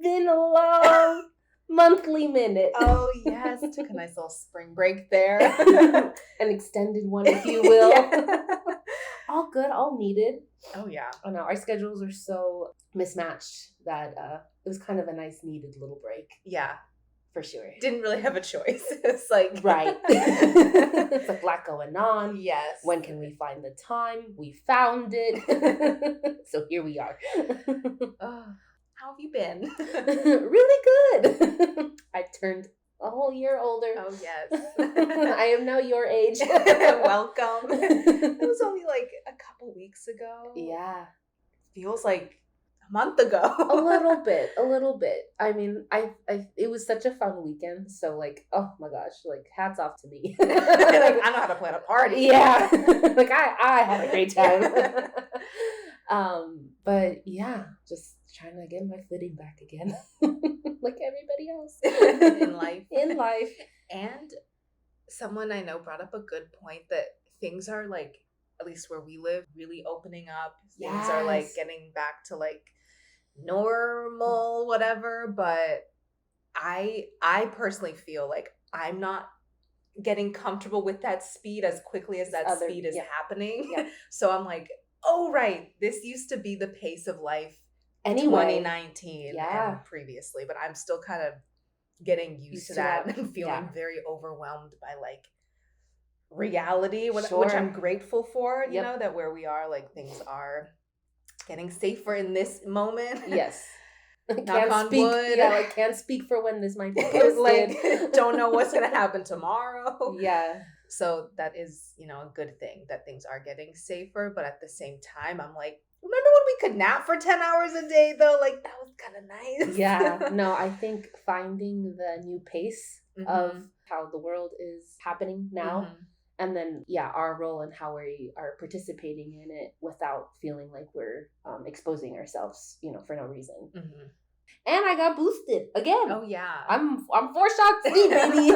been a long monthly minute. Oh, yes. Took a nice little spring break there. An extended one, if you will. Yeah. All good, all needed. Oh, yeah. Oh, no, our schedules are so mismatched that it was kind of a nice needed little break. Yeah. For sure. Didn't really have a choice. It's like... Right. It's a lot going on. Yes. When can we find the time? We found it. So here we are. How have you been? Really good. I turned a whole year older. Oh, yes. I am now your age. Welcome. It was only like a couple weeks ago. Yeah. Feels like a month ago. A little bit. I mean, I it was such a fun weekend. So like, oh my gosh, like hats off to me. Like, I know how to plan a party. Yeah. Like I had a great time. But yeah, just trying to get my footing back again. Like everybody else. In life. And someone I know brought up a good point that things are like, at least where we live, really opening up. Things are like getting back to like normal, whatever. But I personally feel like I'm not getting comfortable with that speed as quickly as that speed is happening. Yeah. So I'm like, oh, right. This used to be the pace of life anyway. 2019 and previously, but I'm still kind of getting used to that and feeling very overwhelmed by like reality, which I'm grateful for, you know, that where we are, like things are getting safer in this moment. Yes. Knock on wood. Yeah, like can't speak for when this might be posted. Like don't know what's gonna happen tomorrow. Yeah. So that is, you know, a good thing that things are getting safer, but at the same time I'm like, remember when we could nap for 10 hours a day though? Like that was kind of nice. Yeah. No, I think finding the new pace of how the world is happening now. And then, our role and how we are participating in it without feeling like we're exposing ourselves, you know, for no reason. And I got boosted again. Oh yeah, I'm 4 shots deep, baby.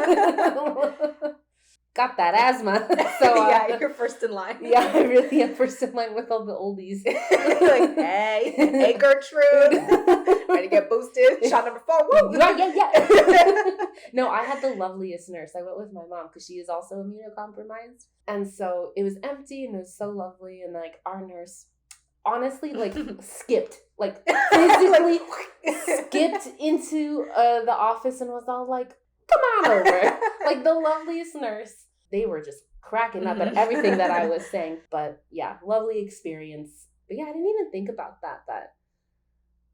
Got that asthma. So you're first in line. Yeah, I really am first in line with all the oldies. Like, hey, Gertrude, ready to get boosted? Shot number 4. Woo! Yeah. No, I had the loveliest nurse. I went with my mom because she is also immunocompromised, and so it was empty and it was so lovely. And like our nurse, honestly, like skipped, like physically skipped into the office and was all like, "Come on over." Like the loveliest nurse. They were just cracking up at everything that I was saying. But yeah, lovely experience. But yeah, I didn't even think about that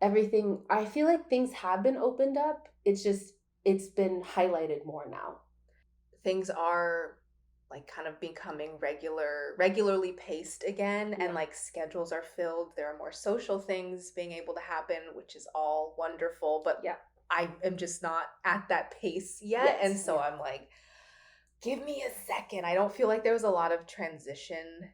everything, I feel like things have been opened up. It's been highlighted more now. Things are like kind of becoming regularly paced again, and like schedules are filled. There are more social things being able to happen, which is all wonderful. But I am just not at that pace yet. And so I'm like, give me a second. I don't feel like there was a lot of transition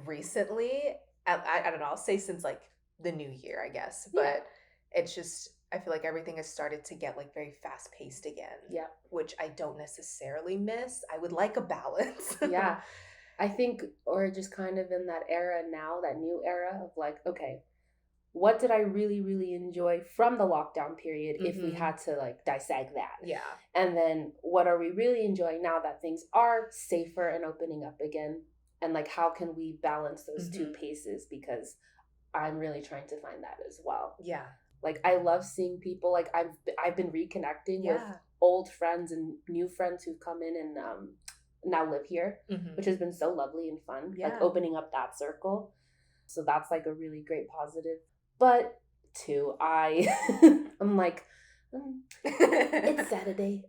recently. I don't know. I'll say since like the new year, I guess. But it's just, I feel like everything has started to get like very fast paced again. Yeah. Which I don't necessarily miss. I would like a balance. Yeah. I think we're just kind of in that era now, that new era of like, okay, what did I really, really enjoy from the lockdown period if we had to like dissect that? Yeah. And then what are we really enjoying now that things are safer and opening up again? And like, how can we balance those two paces? Because I'm really trying to find that as well. Yeah. Like, I love seeing people, like I've been reconnecting with old friends and new friends who've come in and now live here, which has been so lovely and fun. Like opening up that circle. So that's like a really great positive. But too, I'm like, it's Saturday.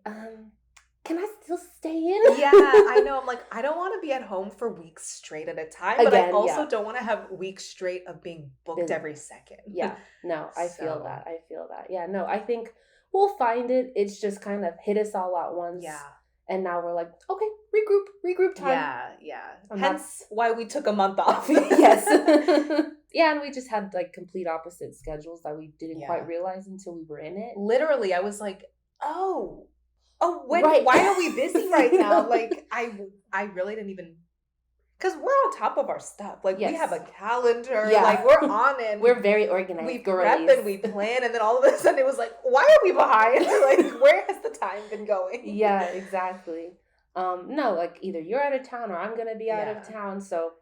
Can I still stay in? Yeah, I know. I'm like, I don't want to be at home for weeks straight at a time, but I also don't want to have weeks straight of being booked every second. Yeah, no, I feel that. Yeah, no, I think we'll find it. It's just kind of hit us all at once. Yeah. And now we're like, okay, regroup time. Yeah. And hence why we took a month off. Yes. Yeah, and we just had like complete opposite schedules that we didn't quite realize until we were in it. Literally, I was like, why are we busy right now? Like, I really didn't even Because we're on top of our stuff. Like, we have a calendar. Yeah. Like, we're on it. We're very organized. We prep and we plan. And then all of a sudden it was like, why are we behind? Like, where has the time been going? Yeah, exactly. No, like, either you're out of town or I'm going to be out of town. So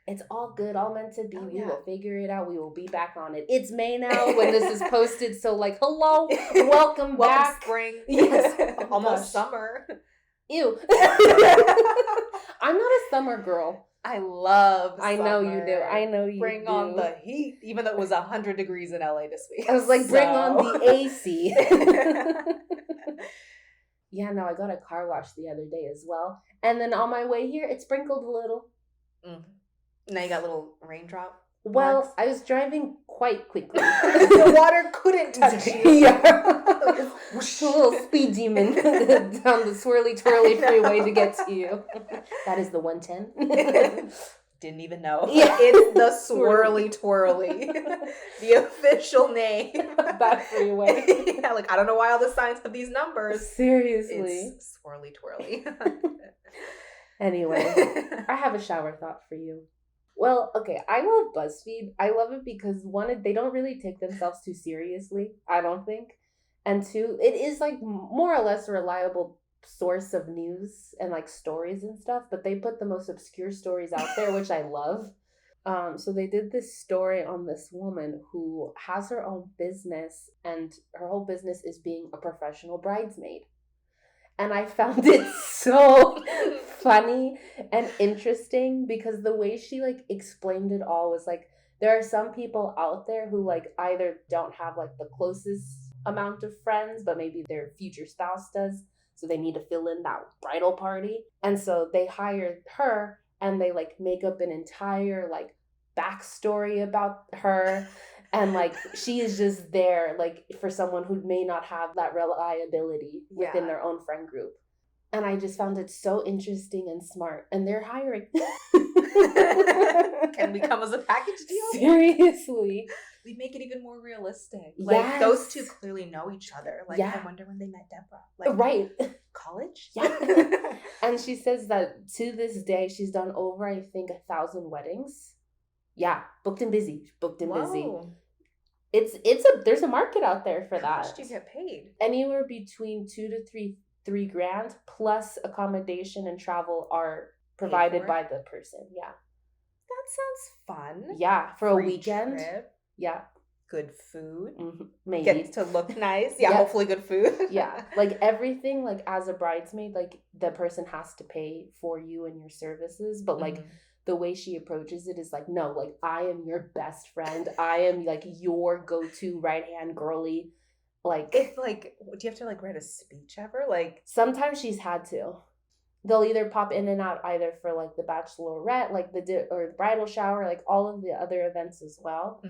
it's all good, all meant to be. We will figure it out. We will be back on it. It's May now when this is posted. So, like, hello, welcome back. Spring. Yes. Almost summer. Ew. I'm not a summer girl. I love summer. I know you do. I know you Bring do. on the heat, even though it was 100 degrees in LA this week. I was like, bring on the AC. Yeah, no, I got a car wash the other day as well. And then on my way here, it sprinkled a little. Now you got a little raindrop. Well, marks. I was driving quite quickly. The water couldn't touch you. Yeah. A little speed demon down the swirly twirly freeway to get to you. That is the 110. Didn't even know. Yeah. It's the swirly twirly. The official name. That freeway. Yeah, like, I don't know why all the signs have these numbers. Seriously. It's swirly twirly. Anyway, I have a shower thought for you. Well, okay, I love BuzzFeed. I love it because one, they don't really take themselves too seriously, I don't think. And two, it is like more or less a reliable source of news and like stories and stuff, but they put the most obscure stories out there, which I love. So they did this story on this woman who has her own business, and her whole business is being a professional bridesmaid. And I found it so funny and interesting because the way she like explained it all was like, there are some people out there who like either don't have like the closest amount of friends, but maybe their future spouse does. So they need to fill in that bridal party. And so they hired her and they like make up an entire like backstory about her. And, like, she is just there, like, for someone who may not have that reliability within their own friend group. And I just found it so interesting and smart. And they're hiring. Can we come as a package deal? Seriously. We make it even more realistic. Like, those two clearly know each other. Like, I wonder when they met Deborah. Like, right. College? Yeah. And she says that to this day, she's done over, I think, 1,000 weddings. Yeah. Booked and busy. Busy. There's a market out there for that. How much do you get paid? Anywhere between $2,000 to $3,000 plus accommodation and travel are provided by the person. Yeah. That sounds fun. Yeah, for Free a weekend. Trip. Yeah. Good food. Mm-hmm. Maybe. Get to look nice. Yeah, hopefully good food. Yeah. Like everything, like as a bridesmaid, like the person has to pay for you and your services. But like the way she approaches it is like, no, like I am your best friend. I am like your go-to right-hand girly. Like, if like, do you have to like write a speech ever? Like, sometimes she's had to. They'll either pop in and out either for like the bachelorette, like or the bridal shower, like all of the other events as well.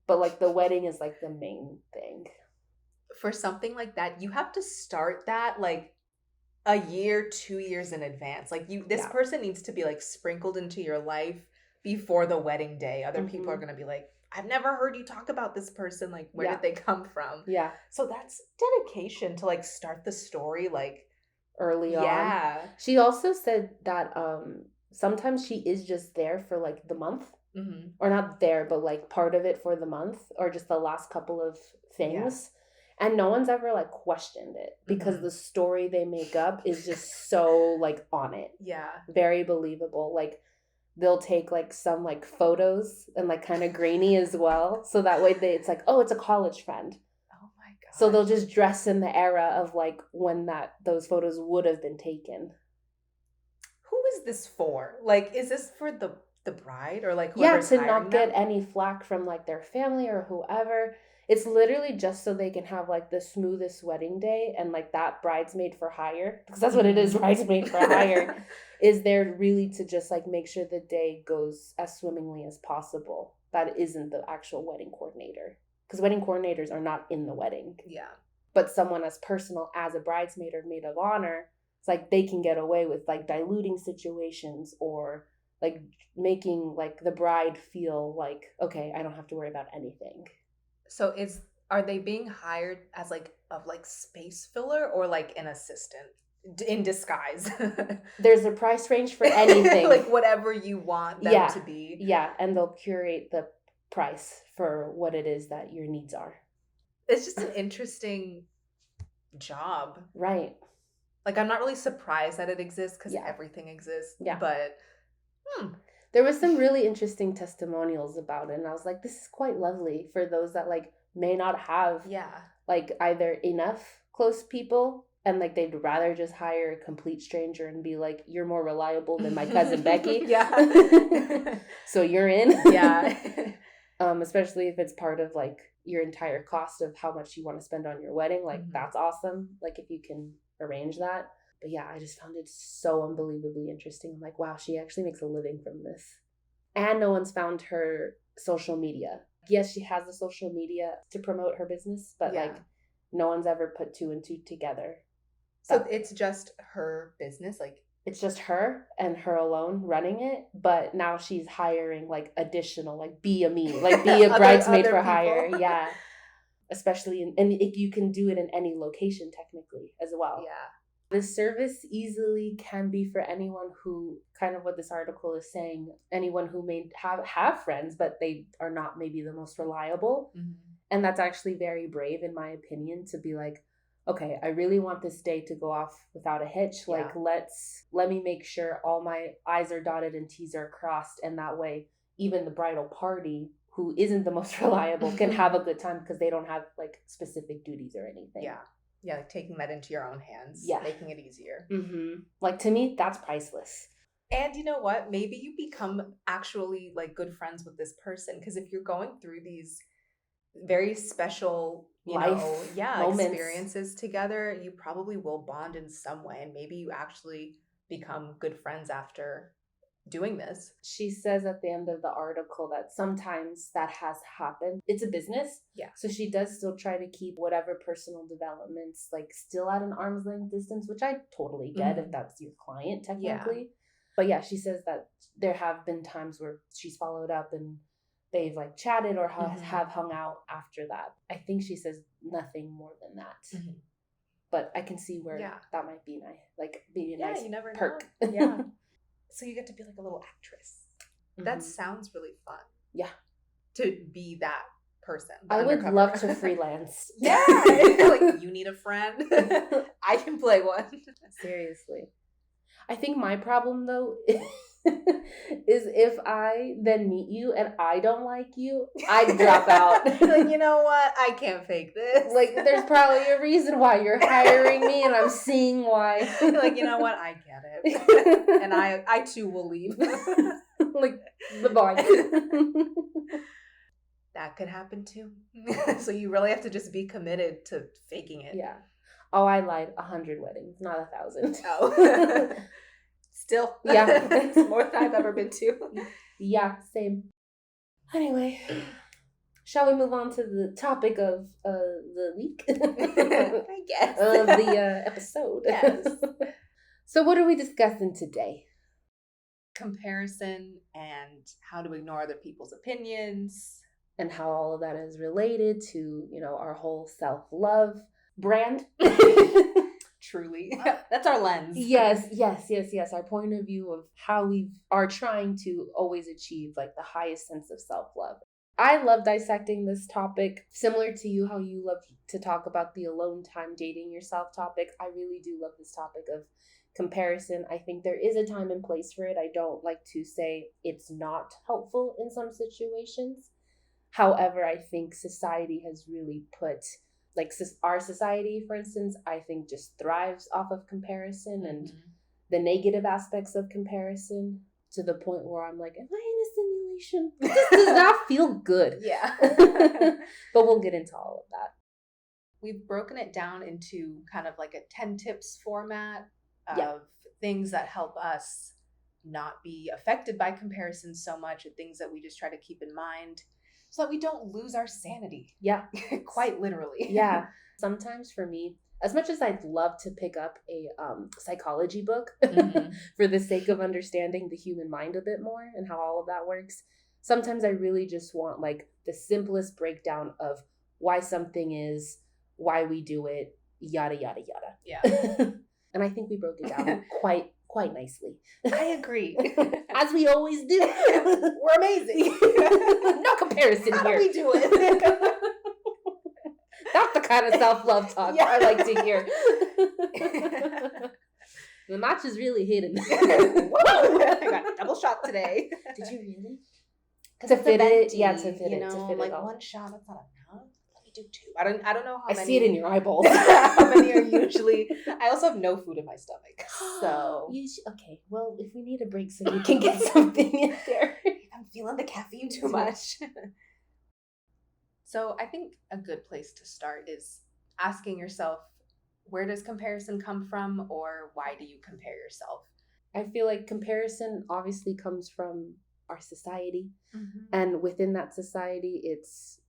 But like the wedding is like the main thing. For something like that, you have to start that like a year, 2 years in advance. Like this person needs to be like sprinkled into your life before the wedding day. Other people are going to be like, I've never heard you talk about this person. Like, where did they come from? Yeah. So that's dedication to like start the story like early on. Yeah. She also said that sometimes she is just there for like the month. Or not there, but like part of it for the month or just the last couple of things. And no one's ever like questioned it because the story they make up is just so like on it. Yeah. Very believable. Like they'll take like some like photos and like kind of grainy as well. So that way it's like, oh, it's a college friend. Oh my God. So they'll just dress in the era of like when those photos would have been taken. Who is this for? Like, is this for the bride or like whoever's to not get any flack from like their family or whoever? It's literally just so they can have like the smoothest wedding day and like that bridesmaid for hire, because that's what it is, bridesmaid for hire, is there really to just like make sure the day goes as swimmingly as possible. That isn't the actual wedding coordinator, because wedding coordinators are not in the wedding. Yeah. But someone as personal as a bridesmaid or maid of honor, it's like they can get away with like diluting situations or like making like the bride feel like, okay, I don't have to worry about anything. So are they being hired as like space filler or like an assistant? in disguise. There's a price range for anything. Like whatever you want them to be. Yeah, and they'll curate the price for what it is that your needs are. It's just an interesting job. Right. Like, I'm not really surprised that it exists because everything exists. Yeah. But, There was some really interesting testimonials about it. And I was like, this is quite lovely for those that, like, may not have, like, either enough close people and, like, they'd rather just hire a complete stranger and be like, you're more reliable than my cousin Becky. So you're in. Especially if it's part of, like, your entire cost of how much you want to spend on your wedding. Like, that's awesome. Like, if you can arrange that. But yeah, I just found it so unbelievably interesting. I'm like, wow, she actually makes a living from this. And no one's found her social media. Yes, she has the social media to promote her business, but like no one's ever put two and two together. So it's just her business? Like, it's just her and her alone running it, but now she's hiring like additional, like be a bridesmaid for hire. Yeah. Especially you can do it in any location technically as well. Yeah. This service easily can be for anyone who, kind of what this article is saying, anyone who may have friends, but they are not maybe the most reliable. Mm-hmm. And that's actually very brave, in my opinion, to be like, okay, I really want this day to go off without a hitch. Like, let me make sure all my I's are dotted and T's are crossed. And that way, even the bridal party, who isn't the most reliable, can have a good time because they don't have like specific duties or anything. Yeah, like taking that into your own hands, making it easier. Mm-hmm. Like, to me, that's priceless. And you know what? Maybe you become actually like good friends with this person, because if you're going through these very special moments, experiences together, you probably will bond in some way, and maybe you actually become good friends after doing this. She says at the end of the article that sometimes that has happened. It's a business. Yeah. So she does still try to keep whatever personal developments like still at an arm's length distance, which I totally get if that's your client technically. Yeah. But yeah, she says that there have been times where she's followed up and they've like chatted or have hung out after that. I think she says nothing more than that. Mm-hmm. But I can see where that might be nice. Like be a nice you never perk. Know. Yeah. So you get to be like a little actress. Mm-hmm. That sounds really fun. Yeah. To be that person. I would love to freelance. Yeah. Like, you need a friend? I can play one. Seriously. I think my problem, though, is if I then meet you and I don't like you, I'd drop out. Like, you know what? I can't fake this. Like, there's probably a reason why you're hiring me, and I'm seeing why. Like, you know what? I get it. And I too will leave. Like, bye-bye. That could happen too. So you really have to just be committed to faking it. Yeah. Oh, I lied. 100 weddings, not 1,000. Oh. Still. Yeah. It's more than I've ever been to. Yeah, same. Anyway, shall we move on to the topic of the week? I guess. Of the episode. Yes. So what are we discussing today? Comparison and how to ignore other people's opinions. And how all of that is related to, our whole self-love brand. Truly. That's our lens. Yes. Our point of view of how we are trying to always achieve like the highest sense of self-love. I love dissecting this topic. Similar to you, how you love to talk about the alone time dating yourself topic. I really do love this topic of comparison. I think there is a time and place for it. I don't like to say it's not helpful in some situations. However, I think society has really put, like our society, for instance, I think just thrives off of comparison and the negative aspects of comparison to the point where I'm like, am I in a simulation? This does not feel good. Yeah. But we'll get into all of that. We've broken it down into kind of like a 10 tips format of things that help us not be affected by comparison so much, and things that we just try to keep in mind, so that we don't lose our sanity. Yeah. Quite literally. Yeah. Sometimes for me, as much as I'd love to pick up a psychology book for the sake of understanding the human mind a bit more and how all of that works, sometimes I really just want like the simplest breakdown of why something is, why we do it, yada, yada, yada. Yeah. And I think we broke it down quite nicely. I agree. As we always do. We're amazing. No comparison How here. do we do it? That's the kind of self-love talk I like to hear. The match is really hidden. Whoa! I got a double shot today. Did you really? To fit it, to fit it. Like one shot, that's not enough. Let me do two. I don't know how many. I see it in your eyeballs. How many are usually? I also have no food in my stomach, so. Okay, well, if we need a break so you can get something in there. I'm feeling the caffeine too much. So I think a good place to start is asking yourself, where does comparison come from, or why do you compare yourself? I feel like comparison obviously comes from our society. Mm-hmm. And within that society, it's,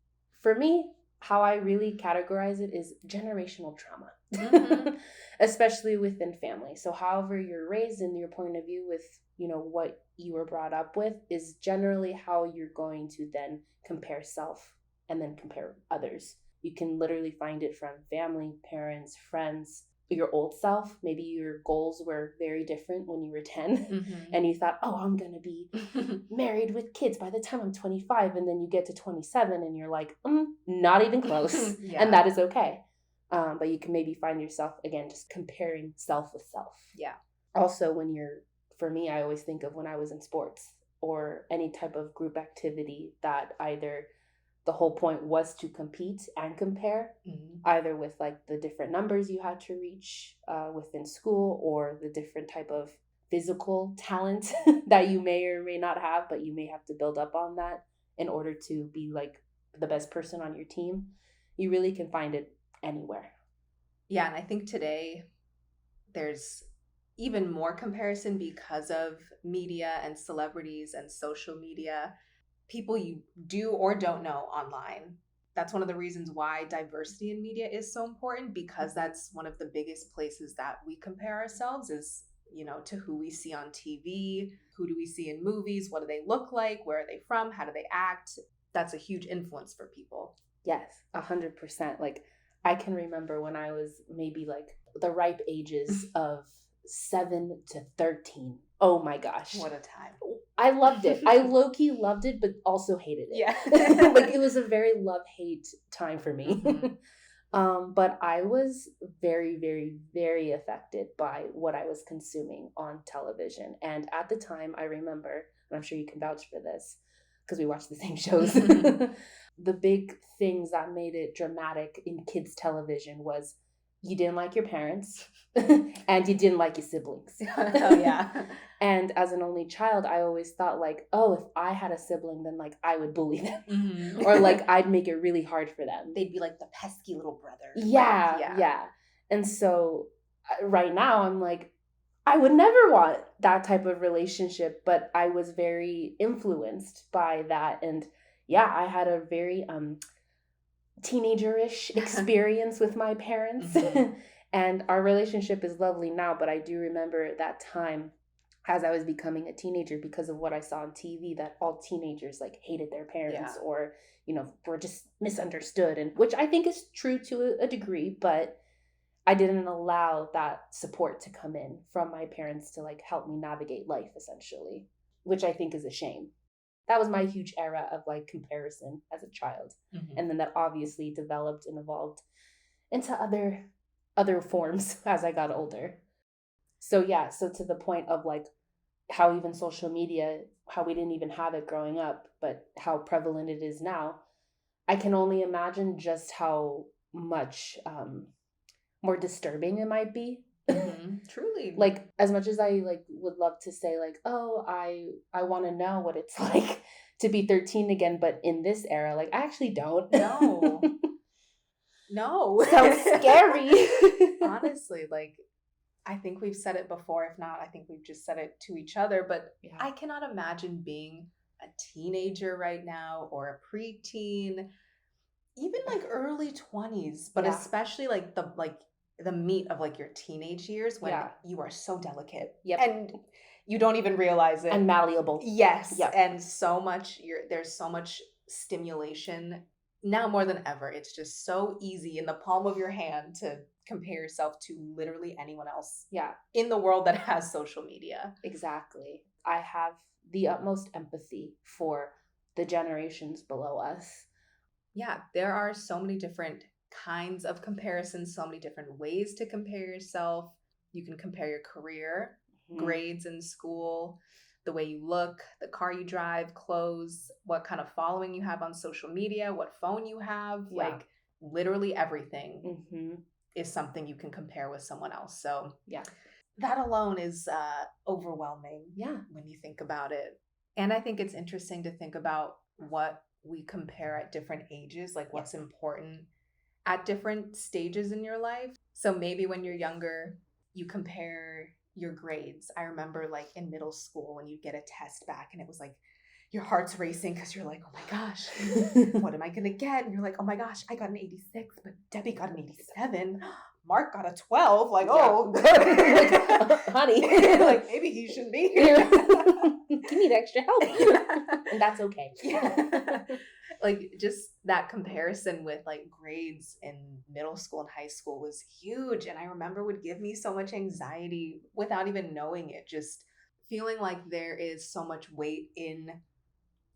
for me, how I really categorize it is generational trauma, mm-hmm. especially within family. So however you're raised and your point of view with, what you were brought up with is generally how you're going to then compare self and then compare others. You can literally find it from family, parents, friends, your old self. Maybe your goals were very different when you were 10 mm-hmm. and you thought, oh, I'm going to be married with kids by the time I'm 25. And then you get to 27 and you're like, not even close. Yeah. And that is okay. But you can maybe find yourself, again, just comparing self with self. Yeah. Also, for me, I always think of when I was in sports or any type of group activity that either the whole point was to compete and compare, mm-hmm. either with like the different numbers you had to reach within school or the different type of physical talent that you may or may not have, but you may have to build up on that in order to be like the best person on your team. You really can find it anywhere. Yeah, and I think today there's even more comparison because of media and celebrities and social media. People you do or don't know online. That's one of the reasons why diversity in media is so important, because that's one of the biggest places that we compare ourselves is, to who we see on TV, who do we see in movies, what do they look like, where are they from, how do they act? That's a huge influence for people. Yes, 100%. Like, I can remember when I was maybe like the ripe ages of 7 to 13. Oh my gosh. What a time. I loved it. I low-key loved it, but also hated it. Yeah. Like, it was a very love-hate time for me. Mm-hmm. But I was very, very, very affected by what I was consuming on television. And at the time, I remember, and I'm sure you can vouch for this, because we watched the same shows, the big things that made it dramatic in kids' television was you didn't like your parents and you didn't like your siblings. Oh, yeah. And as an only child, I always thought like, oh, if I had a sibling, then like I would bully them. Mm-hmm. Or like I'd make it really hard for them. They'd be like the pesky little brother. Yeah. And so right now I'm like, I would never want that type of relationship, but I was very influenced by that. And yeah, I had a very teenager-ish experience with my parents. Mm-hmm. And our relationship is lovely now, but I do remember that time as I was becoming a teenager because of what I saw on TV, that all teenagers like hated their parents or, were just misunderstood, and which I think is true to a degree, but I didn't allow that support to come in from my parents to like help me navigate life, essentially, which I think is a shame. That was my huge era of like comparison as a child. Mm-hmm. And then that obviously developed and evolved into other forms as I got older. So to the point of like how even social media, how we didn't even have it growing up, but how prevalent it is now, I can only imagine just how much more disturbing it might be. Mm-hmm. Truly. Like, as much as I like would love to say like, oh, I want to know what it's like to be 13 again, but in this era, like, I actually don't. No. Sounds scary. Honestly, like, I think we've said it before. If not, I think we've just said it to each other, but yeah. I cannot imagine being a teenager right now or a preteen, even like early 20s, but especially like the meat of like your teenage years when you are so delicate and you don't even realize it. And malleable. Yes. Yep. And there's so much stimulation now more than ever, it's just so easy in the palm of your hand to compare yourself to literally anyone else in the world that has social media. Exactly. I have the utmost empathy for the generations below us. Yeah, there are so many different kinds of comparisons, so many different ways to compare yourself. You can compare your career, grades in school, the way you look, the car you drive, clothes, what kind of following you have on social media, what phone you have, like literally everything is something you can compare with someone else. So that alone is overwhelming when you think about it. And I think it's interesting to think about what we compare at different ages, like what's important at different stages in your life. So maybe when you're younger, you compare your grades. I remember like in middle school when you get a test back and it was like your heart's racing because you're like, oh my gosh, what am I going to get? And you're like, oh my gosh, I got an 86, but Debbie got an 87. Mark got a 12. Like, oh, like, honey. Like, maybe he shouldn't be here. Give me the extra help. And that's okay. Like, just that comparison with like grades in middle school and high school was huge. And I remember would give me so much anxiety without even knowing it. Just feeling like there is so much weight in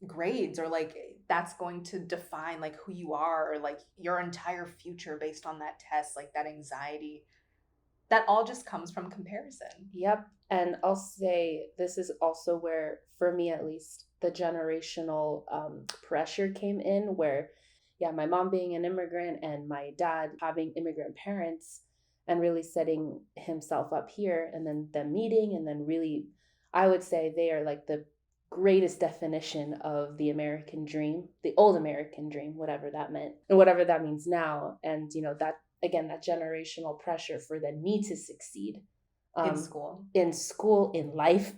grades, or like that's going to define like who you are, or like your entire future based on that test. Like that anxiety, that all just comes from comparison. Yep. And I'll say this is also where, for me at least, the generational pressure came in, where my mom being an immigrant and my dad having immigrant parents, and really setting himself up here, and then them meeting, and then really, I would say they are like the greatest definition of the American dream, the old American dream, whatever that meant and whatever that means now. And, you know, that, again, that generational pressure for then me to succeed in school, in life.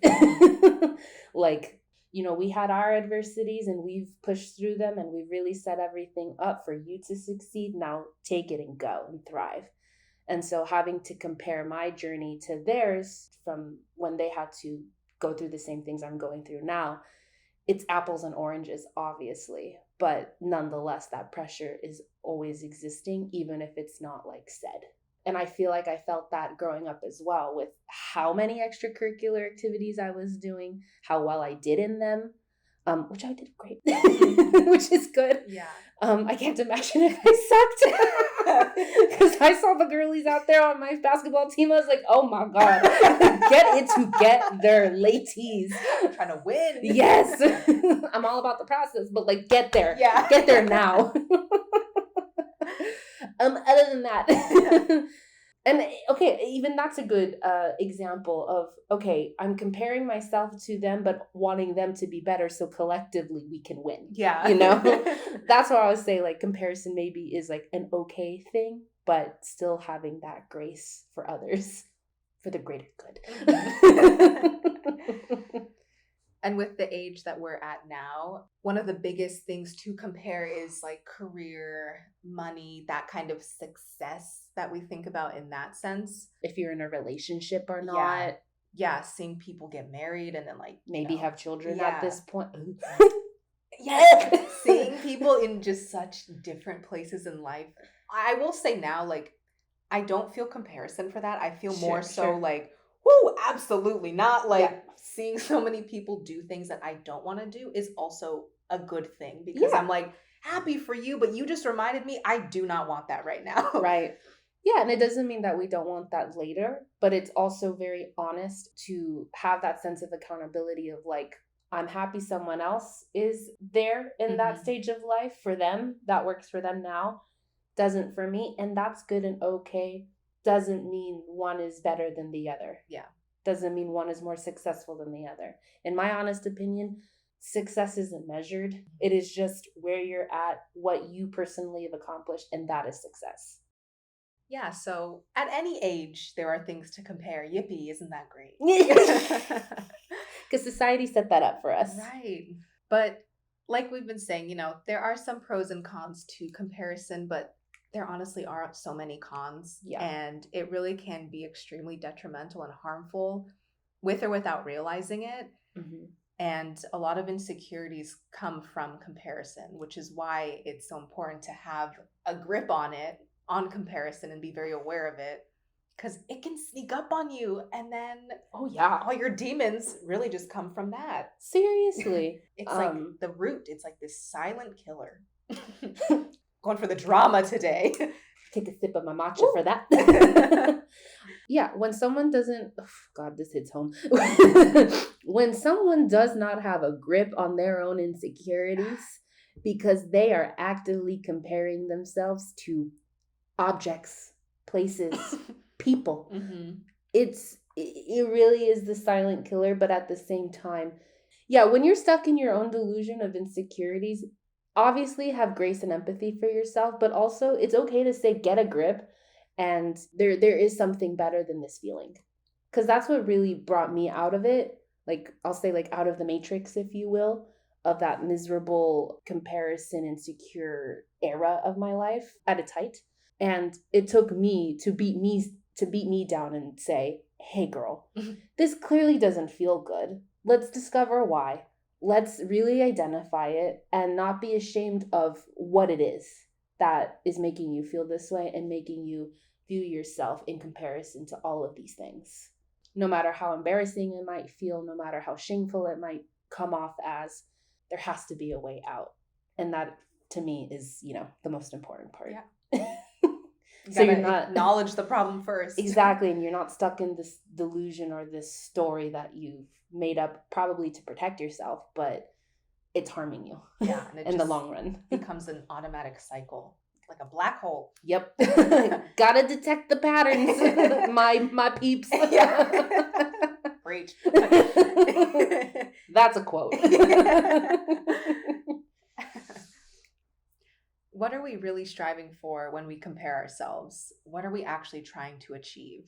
Like, you know, we had our adversities and we've pushed through them and we've really set everything up for you to succeed. Now take it and go and thrive. And so having to compare my journey to theirs from when they had to go through the same things I'm going through now, it's apples and oranges, obviously, but nonetheless, that pressure is always existing, even if it's not like said. And I feel like I felt that growing up as well, with how many extracurricular activities I was doing, how well I did in them, which I did great, which is good. Yeah. I can't imagine if I sucked, because I saw the girlies out there on my basketball team. I was like, oh my God, get it together, ladies. I'm trying to win. Yes. I'm all about the process, but like, get there. Yeah. Get there now. Other than that, and okay, even that's a good example of, okay, I'm comparing myself to them, but wanting them to be better, so collectively we can win. Yeah. You know, that's what I would say. Like, comparison maybe is like an okay thing, but still having that grace for others, for the greater good. And with the age that we're at now, one of the biggest things to compare is like career, money, that kind of success that we think about in that sense. If you're in a relationship or not. Yeah, seeing people get married and then like maybe have children at this point. Yeah, seeing people in just such different places in life. I will say now, like, I don't feel comparison for that. I feel more so like, whoo, absolutely not. Like, seeing so many people do things that I don't want to do is also a good thing, because I'm like, happy for you, but you just reminded me I do not want that right now. Right. Yeah, and it doesn't mean that we don't want that later, but it's also very honest to have that sense of accountability of like, I'm happy someone else is there in that stage of life for them. That works for them now. Doesn't for me. And that's good and okay. Doesn't mean one is better than the other. Yeah. Doesn't mean one is more successful than the other. In my honest opinion, success isn't measured. It is just where you're at, what you personally have accomplished, and that is success. Yeah, so at any age, there are things to compare. Yippee, isn't that great? Because society set that up for us. Right. But like we've been saying, you know, there are some pros and cons to comparison, but there honestly are so many cons. Yeah. And it really can be extremely detrimental and harmful with or without realizing it. Mm-hmm. And a lot of insecurities come from comparison, which is why it's so important to have a grip on it, on comparison, and be very aware of it, because it can sneak up on you. And then, oh yeah, all your demons really just come from that. Seriously. It's like the root. It's like this silent killer. Going for the drama today. Take a sip of my matcha for that. Yeah, when someone doesn't, oh God, this hits home. When someone does not have a grip on their own insecurities because they are actively comparing themselves to objects, places, people, it really is the silent killer. But at the same time, yeah, when you're stuck in your own delusion of insecurities, obviously have grace and empathy for yourself, but also it's okay to say, get a grip. And there is something better than this feeling. Because that's what really brought me out of it. Like, I'll say, like, out of the matrix, if you will, of that miserable comparison, insecure era of my life at its height. And it took me to beat me down and say, hey, girl, this clearly doesn't feel good. Let's discover why. Let's really identify it and not be ashamed of what it is that is making you feel this way and making you view yourself in comparison to all of these things. No matter how embarrassing it might feel, no matter how shameful it might come off as, there has to be a way out. And that, to me, is, the most important part. Yeah. So you're not acknowledge the problem first. Exactly. And you're not stuck in this delusion or this story that you've made up probably to protect yourself, but it's harming you. Yeah. And in the long run. Becomes an automatic cycle, like a black hole. Yep. Gotta detect the patterns, my peeps. Great. That's a quote. What are we really striving for when we compare ourselves? What are we actually trying to achieve?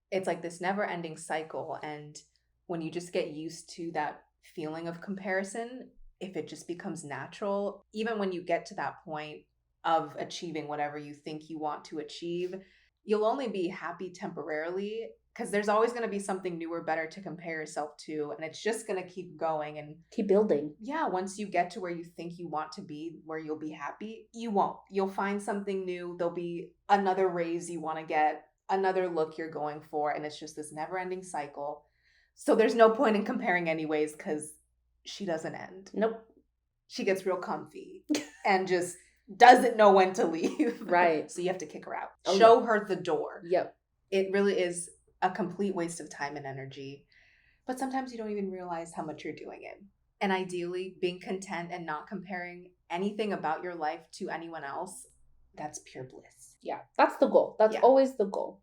It's like this never-ending cycle. And when you just get used to that feeling of comparison, if it just becomes natural, even when you get to that point of achieving whatever you think you want to achieve, you'll only be happy temporarily, because there's always going to be something new or better to compare yourself to. And it's just going to keep going and keep building. Yeah. Once you get to where you think you want to be, where you'll be happy, you won't. You'll find something new. There'll be another raise you want to get, another look you're going for. And it's just this never ending cycle. So there's no point in comparing anyways, because she doesn't end. Nope. She gets real comfy and just doesn't know when to leave. Right. So you have to kick her out. Show her the door. Yep. It really is a complete waste of time and energy. But sometimes you don't even realize how much you're doing it. And ideally, being content and not comparing anything about your life to anyone else, that's pure bliss. Yeah. That's the goal. That's always the goal.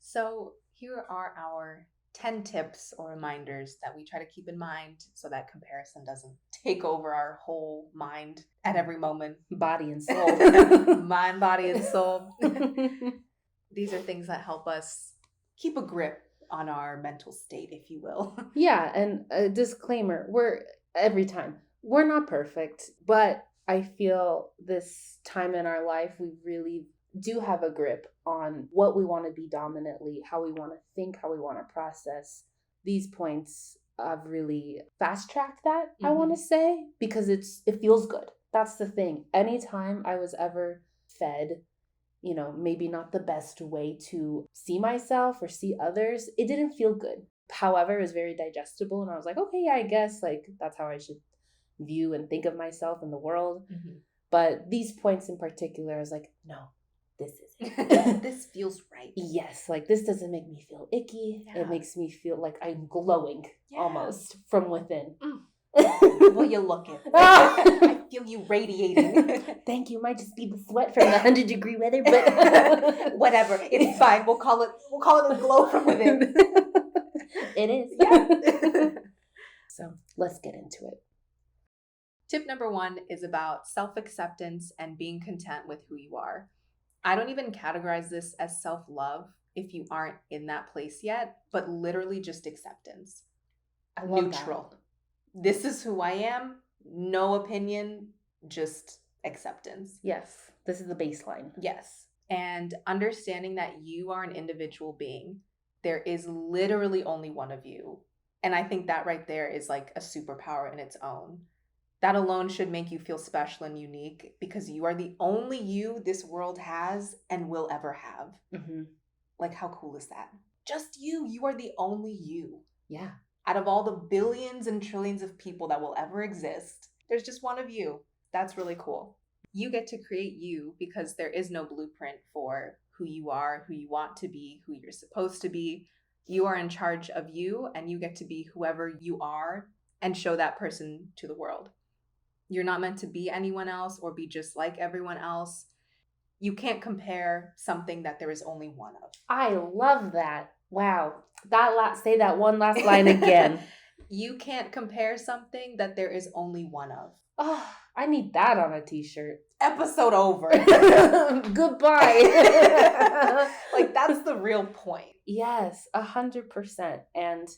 So here are our 10 tips or reminders that we try to keep in mind so that comparison doesn't take over our whole mind at every moment. Body and soul. Mind, body, and soul. These are things that help us keep a grip on our mental state, if you will. Yeah. And a disclaimer, we're not perfect, but I feel this time in our life, we really do have a grip on what we want to be dominantly, how we want to think, how we want to process. These points have really fast-tracked that, I want to say, because it feels good. That's the thing. Anytime I was ever fed, maybe not the best way to see myself or see others, it didn't feel good. However, it was very digestible, and I was like, okay, yeah, I guess that's how I should view and think of myself in the world. But these points in particular, I was like, no, this isn't. This feels right. Yes, this doesn't make me feel icky. Yeah. It makes me feel like I'm glowing almost from within. Well, you look it. I feel you radiating. Thank you. Might just be the sweat from the 100-degree weather, but whatever. It's fine. We'll call it a glow from within. It is. Yeah. So let's get into it. Tip number 1 is about self-acceptance and being content with who you are. I don't even categorize this as self-love if you aren't in that place yet, but literally just acceptance. I love neutral. That. This is who I am. No opinion, just acceptance. Yes. This is the baseline. Yes. And understanding that you are an individual being. There is literally only one of you. And I think that right there is like a superpower in its own. That alone should make you feel special and unique because you are the only you this world has and will ever have. Mm-hmm. Like, how cool is that? Just you. You are the only you. Yeah. Out of all the billions and trillions of people that will ever exist, there's just one of you. That's really cool. You get to create you because there is no blueprint for who you are, who you want to be, who you're supposed to be. You are in charge of you, and you get to be whoever you are and show that person to the world. You're not meant to be anyone else or be just like everyone else. You can't compare something that there is only one of. I love that. Wow. Say that one last line again. You can't compare something that there is only one of. Oh, I need that on a t-shirt. Episode over. Goodbye. Like, that's the real point. Yes, 100%. And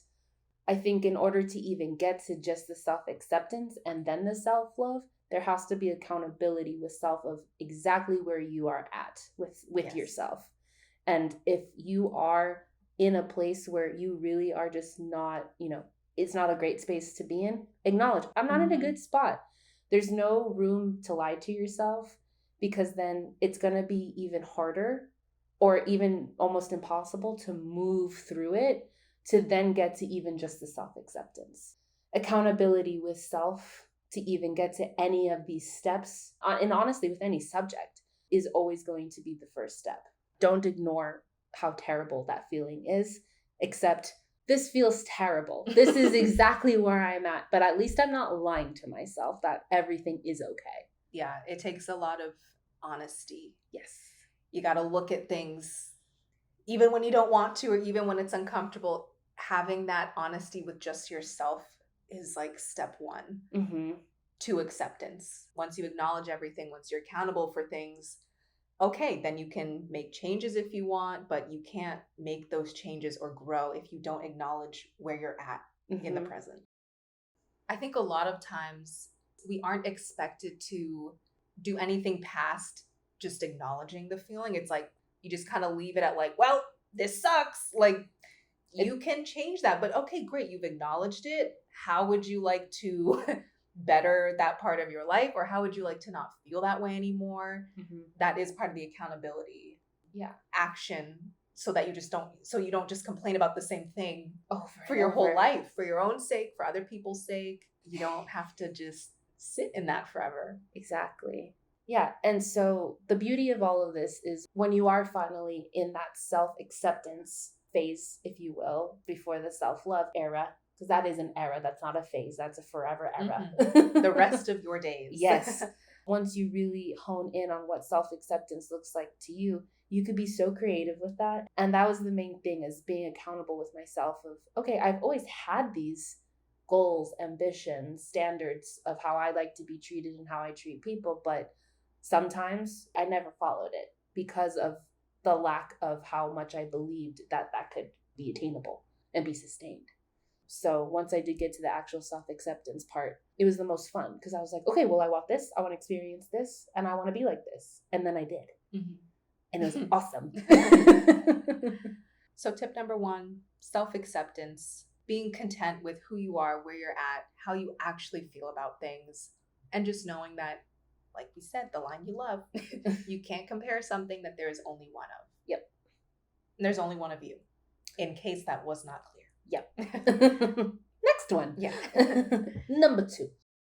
I think in order to even get to just the self-acceptance and then the self-love, there has to be accountability with self of exactly where you are at with yes. yourself. And if you are in a place where you really are just not, it's not a great space to be in, acknowledge, I'm not in a good spot. There's no room to lie to yourself because then it's going to be even harder or even almost impossible to move through it to then get to even just the self-acceptance. Accountability with self to even get to any of these steps, and honestly with any subject, is always going to be the first step. Don't ignore how terrible that feeling is, except this feels terrible. This is exactly where I'm at, but at least I'm not lying to myself that everything is okay. Yeah, it takes a lot of honesty. Yes. You got to look at things, even when you don't want to, or even when it's uncomfortable. Having that honesty with just yourself is like step one to acceptance. Once you acknowledge everything, once you're accountable for things, okay, then you can make changes if you want, but you can't make those changes or grow if you don't acknowledge where you're at in the present. I think a lot of times we aren't expected to do anything past just acknowledging the feeling. It's like you just kind of leave it at like, well, this sucks. Like, you can change that, but okay, great. You've acknowledged it. How would you like to better that part of your life? Or how would you like to not feel that way anymore? That is part of the accountability. Yeah. Action so that you don't just complain about the same thing for your whole life, for your own sake, for other people's sake. You don't have to just sit in that forever. Exactly. Yeah. And so the beauty of all of this is when you are finally in that self-acceptance phase, if you will, before the self-love era, because that is an era, that's not a phase, that's a forever era. The rest of your days. Yes. Once you really hone in on what self-acceptance looks like to you, you could be so creative with that. And that was the main thing, is being accountable with myself of, okay, I've always had these goals, ambitions, standards of how I like to be treated and how I treat people, but sometimes I never followed it because of the lack of how much I believed that could be attainable and be sustained. So once I did get to the actual self-acceptance part, it was the most fun because I was like, okay, well, I want this, I want to experience this, and I want to be like this. And then I did. And it was awesome. So tip number 1, self-acceptance, being content with who you are, where you're at, how you actually feel about things, and just knowing that, like we said, the line you love, you can't compare something that there is only one of. Yep. And there's only one of you, in case that was not clear. Yep. Next one. Yeah. Number 2.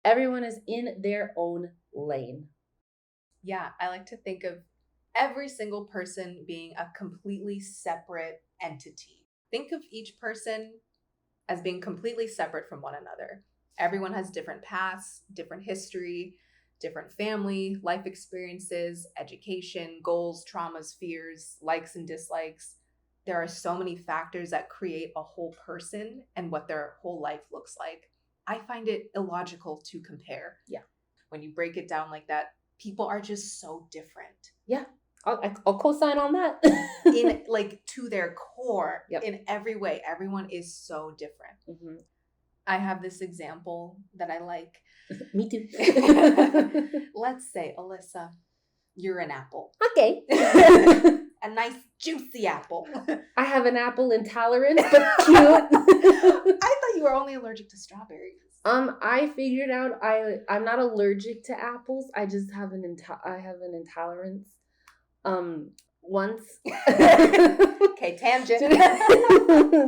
Everyone is in their own lane. Yeah, I like to think of every single person being a completely separate entity. Think of each person as being completely separate from one another. Everyone has different paths, different history, different family, life experiences, education, goals, traumas, fears, likes and dislikes. There are so many factors that create a whole person and what their whole life looks like. I find it illogical to compare. Yeah. When you break it down like that, people are just so different. Yeah. I'll co-sign on that. In like to their core, yep. In every way, everyone is so different. I have this example that I like. Me too. Let's say, Alyssa, You're an apple. Okay. A nice juicy apple. I have an apple intolerance, but cute. I thought you were only allergic to strawberries. I figured out I'm not allergic to apples. I just have an intolerance. Once. Okay, tangent.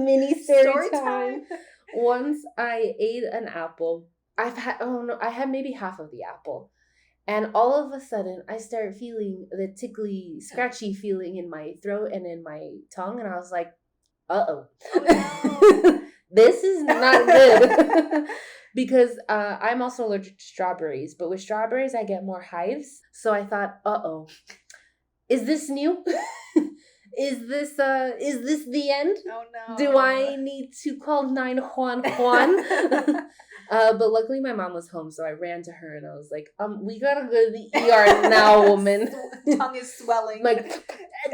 Mini story time. Once I ate an apple. I had maybe half of the apple. And all of a sudden, I started feeling the tickly, scratchy feeling in my throat and in my tongue. And I was like, uh-oh. This is not good. Because I'm also allergic to strawberries. But with strawberries, I get more hives. So I thought, uh-oh. Is this new? Is this the end? Oh, no. Do I need to call 911? But luckily my mom was home, so I ran to her and I was like, we gotta go to the ER now, woman. Tongue is swelling. Like,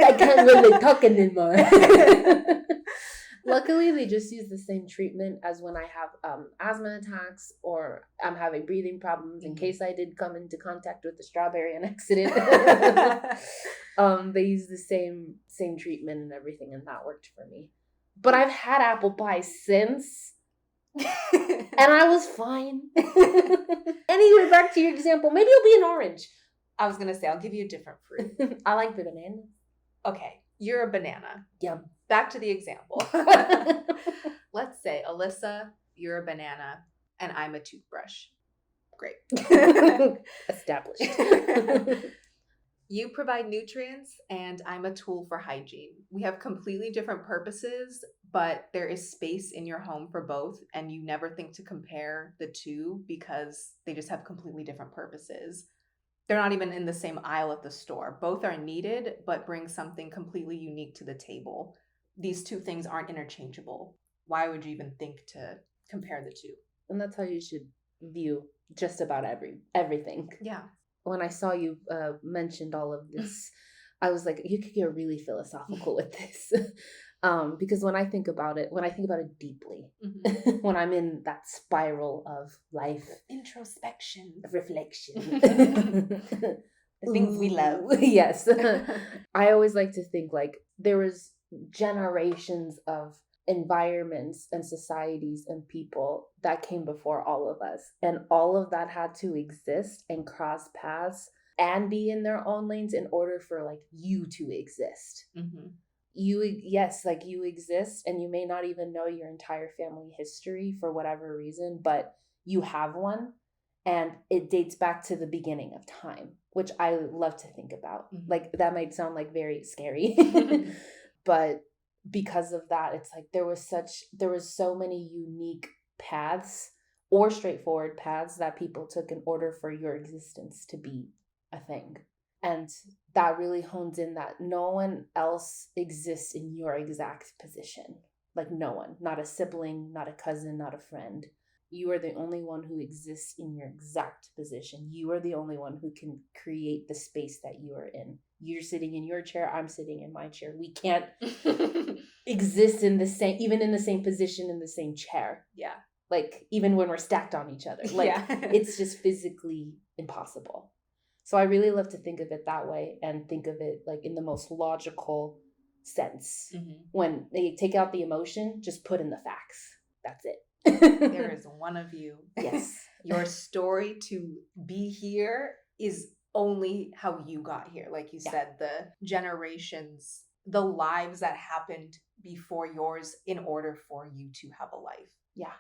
I can't really talk anymore. Luckily, they just use the same treatment as when I have asthma attacks or I'm having breathing problems in case I did come into contact with the strawberry on accident. They use the same treatment and everything, and that worked for me. But I've had apple pie since. And I was fine. Anyway, back to your example. Maybe it'll be an orange. I was gonna say, I'll give you a different fruit. I like the banana. Okay, you're a banana. Yum. Back to the example. Let's say, Alyssa, you're a banana, and I'm a toothbrush. Great. Established. You provide nutrients, and I'm a tool for hygiene. We have completely different purposes, but there is space in your home for both, and you never think to compare the two because they just have completely different purposes. They're not even in the same aisle at the store. Both are needed, but bring something completely unique to the table. These two things aren't interchangeable. Why would you even think to compare the two? And that's how you should view just about everything. Yeah. When I saw you mentioned all of this, I was like, you could get really philosophical with this. Because when I think about it deeply, when I'm in that spiral of life, introspection, reflection, the things we love. Yes. I always like to think like there was generations of environments and societies and people that came before all of us, and all of that had to exist and cross paths and be in their own lanes in order for like you to exist. You exist, and you may not even know your entire family history for whatever reason, but you have one, and it dates back to the beginning of time, which I love to think about. Like that might sound like very scary, but because of that, it's like there was so many unique paths or straightforward paths that people took in order for your existence to be a thing. And that really hones in that no one else exists in your exact position. Like no one, not a sibling, not a cousin, not a friend. You are the only one who exists in your exact position. You are the only one who can create the space that you are in. You're sitting in your chair, I'm sitting in my chair. We can't exist in the same position in the same chair. Yeah. Like even when we're stacked on each other. Like it's just physically impossible. So I really love to think of it that way and think of it like in the most logical sense. When they take out the emotion, just put in the facts. That's it. There is one of you. Yes. Your story to be here is only how you got here. Like you said, the generations, the lives that happened before yours in order for you to have a life. Yeah.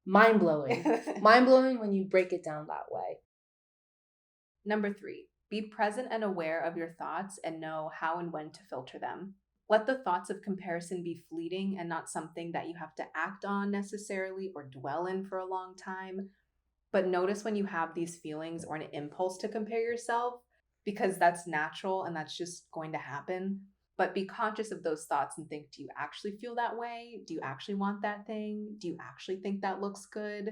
Mind-blowing. Mind-blowing when you break it down that way. Number 3, be present and aware of your thoughts and know how and when to filter them. Let the thoughts of comparison be fleeting and not something that you have to act on necessarily or dwell in for a long time. But notice when you have these feelings or an impulse to compare yourself, because that's natural and that's just going to happen. But be conscious of those thoughts and think, do you actually feel that way? Do you actually want that thing? Do you actually think that looks good?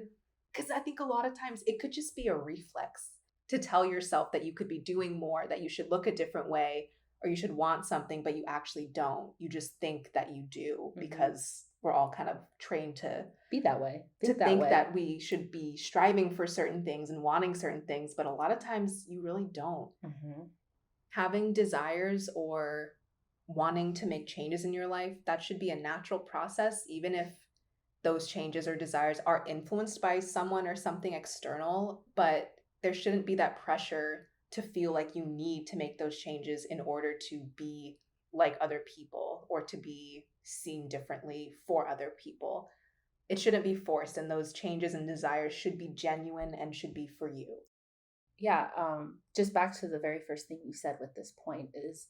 Because I think a lot of times it could just be a reflex to tell yourself that you could be doing more, that you should look a different way, or you should want something, but you actually don't. You just think that you do because we're all kind of trained to be that way. Think that we should be striving for certain things and wanting certain things, but a lot of times you really don't. having desires or wanting to make changes in your life, that should be a natural process, even if those changes or desires are influenced by someone or something external. But there shouldn't be that pressure to feel like you need to make those changes in order to be like other people or to be seen differently for other people. It shouldn't be forced, and those changes and desires should be genuine and should be for you. Yeah, just back to the very first thing you said with this point is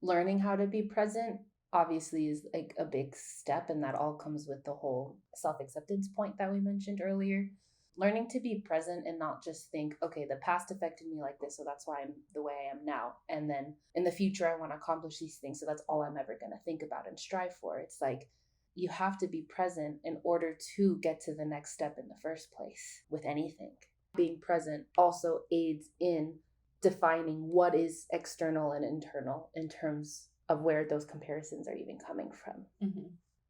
learning how to be present obviously is like a big step, and that all comes with the whole self-acceptance point that we mentioned earlier. Learning to be present and not just think, okay, the past affected me like this, so that's why I'm the way I am now. And then in the future, I want to accomplish these things, so that's all I'm ever going to think about and strive for. It's like you have to be present in order to get to the next step in the first place with anything. Being present also aids in defining what is external and internal in terms of where those comparisons are even coming from. Mm-hmm.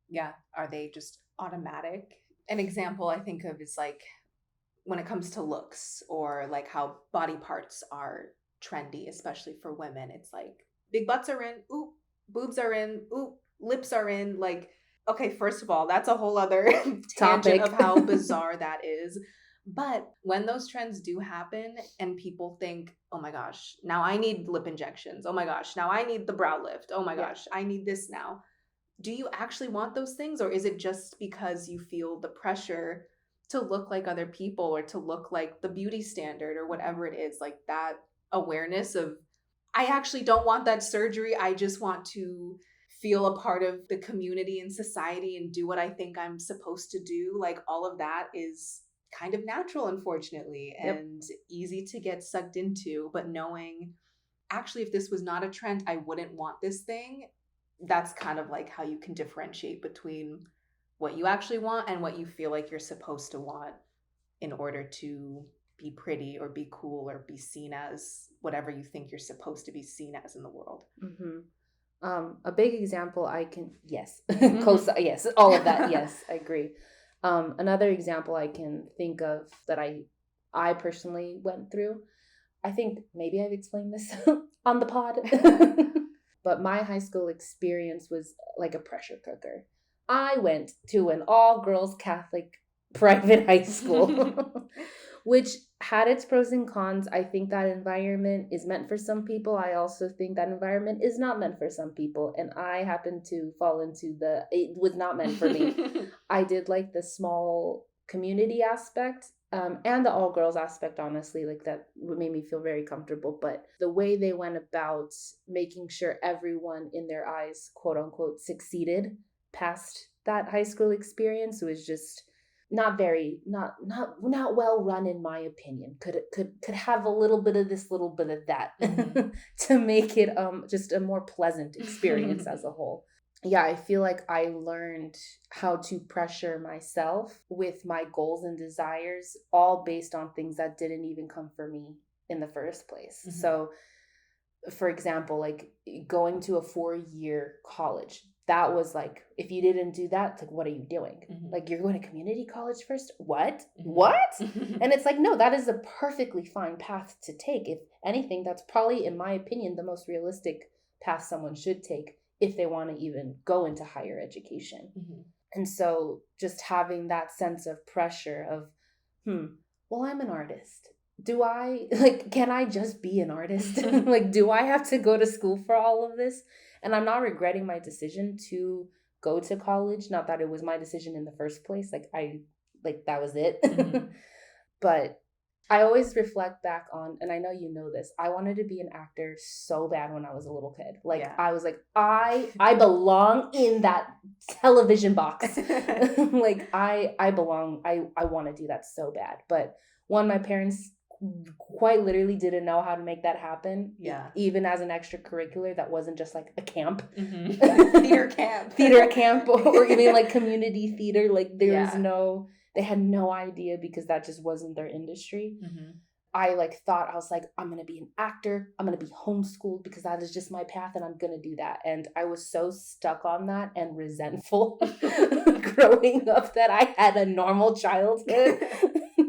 Yeah. Are they just automatic? An example I think of is like when it comes to looks or like how body parts are trendy, especially for women. It's like big butts are in, ooh, boobs are in, ooh, lips are in. Like, okay, first of all, that's a whole other tangent of how bizarre that is. But when those trends do happen and people think, oh my gosh, now I need lip injections. Oh my gosh, now I need the brow lift. Oh my gosh, I need this now. Do you actually want those things? Or is it just because you feel the pressure to look like other people or to look like the beauty standard or whatever it is? Like that awareness of, I actually don't want that surgery. I just want to feel a part of the community and society and do what I think I'm supposed to do. Like all of that is kind of natural, unfortunately, and easy to get sucked into. But knowing, actually, if this was not a trend, I wouldn't want this thing. That's kind of like how you can differentiate between what you actually want and what you feel like you're supposed to want in order to be pretty or be cool or be seen as whatever you think you're supposed to be seen as in the world. Mm-hmm. A big example close, yes, all of that, yes, I agree. Another example I can think of that I personally went through, I think maybe I've explained this on the pod, but my high school experience was like a pressure cooker. I went to an all-girls Catholic private high school, which had its pros and cons. I think that environment is meant for some people. I also think that environment is not meant for some people. And I happen to fall into it was not meant for me. I did like the small community aspect and the all girls aspect, honestly, like that made me feel very comfortable. But the way they went about making sure everyone in their eyes, quote unquote, succeeded past that high school experience was just not well run, in my opinion. Could have a little bit of this, little bit of that, to make it just a more pleasant experience as a whole. Yeah, I feel like I learned how to pressure myself with my goals and desires, all based on things that didn't even come for me in the first place. Mm-hmm. So, for example, like going to a 4-year college, that was like, if you didn't do that, it's like, what are you doing? Mm-hmm. Like, you're going to community college first? What? Mm-hmm. What? And it's like, no, that is a perfectly fine path to take. If anything, that's probably, in my opinion, the most realistic path someone should take if they want to even go into higher education. Mm-hmm. And so just having that sense of pressure of, well, I'm an artist. Can I just be an artist? Like, do I have to go to school for all of this? And I'm not regretting my decision to go to college. Not that it was my decision in the first place. That was it. Mm-hmm. But I always reflect back on, and I know you know this, I wanted to be an actor so bad when I was a little kid. I was like, I belong in that television box. Like, I belong, I want to do that so bad. But my parents quite literally didn't know how to make that happen. Yeah. Even as an extracurricular that wasn't just like a camp. Mm-hmm. Theater camp or even like community theater. Like they had no idea because that just wasn't their industry. Mm-hmm. I was like, I'm going to be an actor. I'm going to be homeschooled because that is just my path and I'm going to do that. And I was so stuck on that and resentful growing up that I had a normal childhood.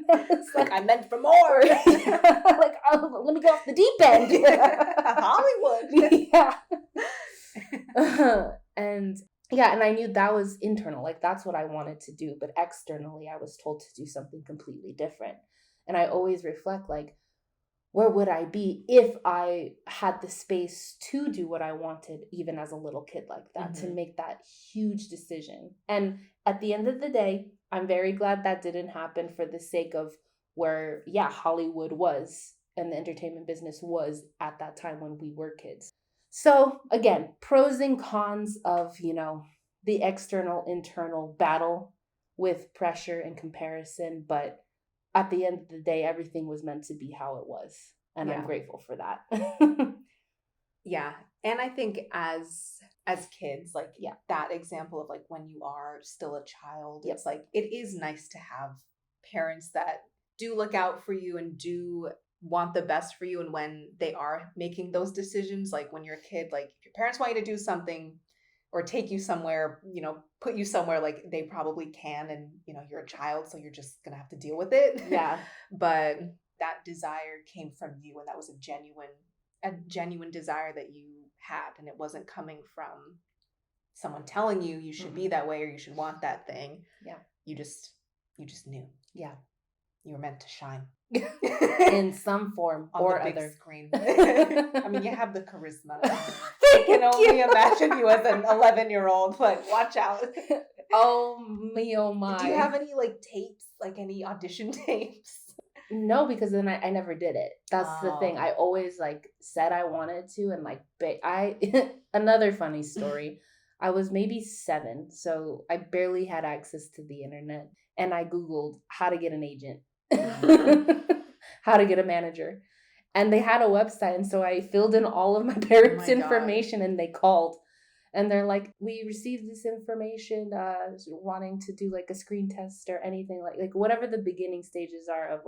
It's like, I meant for more. Like, oh, let me go off the deep end. Hollywood. And yeah, and I knew that was internal. Like, that's what I wanted to do. But externally, I was told to do something completely different. And I always reflect, like, where would I be if I had the space to do what I wanted, even as a little kid like that, to make that huge decision? And at the end of the day, I'm very glad that didn't happen for the sake of where, Hollywood was and the entertainment business was at that time when we were kids. So again, pros and cons of, the external, internal battle with pressure and comparison. But at the end of the day, everything was meant to be how it was. And I'm grateful for that. Yeah. And I think as kids, like that example of like when you are still a child, it's like, it is nice to have parents that do look out for you and do want the best for you. And when they are making those decisions, like when you're a kid, like if your parents want you to do something or take you somewhere, put you somewhere, like they probably can. And, you're a child, so you're just going to have to deal with it. Yeah. But that desire came from you. And that was a genuine desire that you had. And it wasn't coming from someone telling you you should be that way or you should want that thing. Yeah. You just knew. Yeah. You were meant to shine. In some form on or the big other screen. I mean, you have the charisma. I can only imagine you as an 11-year-old, but watch out. Oh my. Do you have any tapes, any audition tapes? No, because then I never did it. That's the thing. I always said I wanted to, and another funny story. I was maybe 7, so I barely had access to the internet, and I Googled how to get an agent. How to get a manager, and they had a website, and so I filled in all of my parents' information, and they called, and they're like, we received this information, wanting to do a screen test or anything, like whatever the beginning stages are of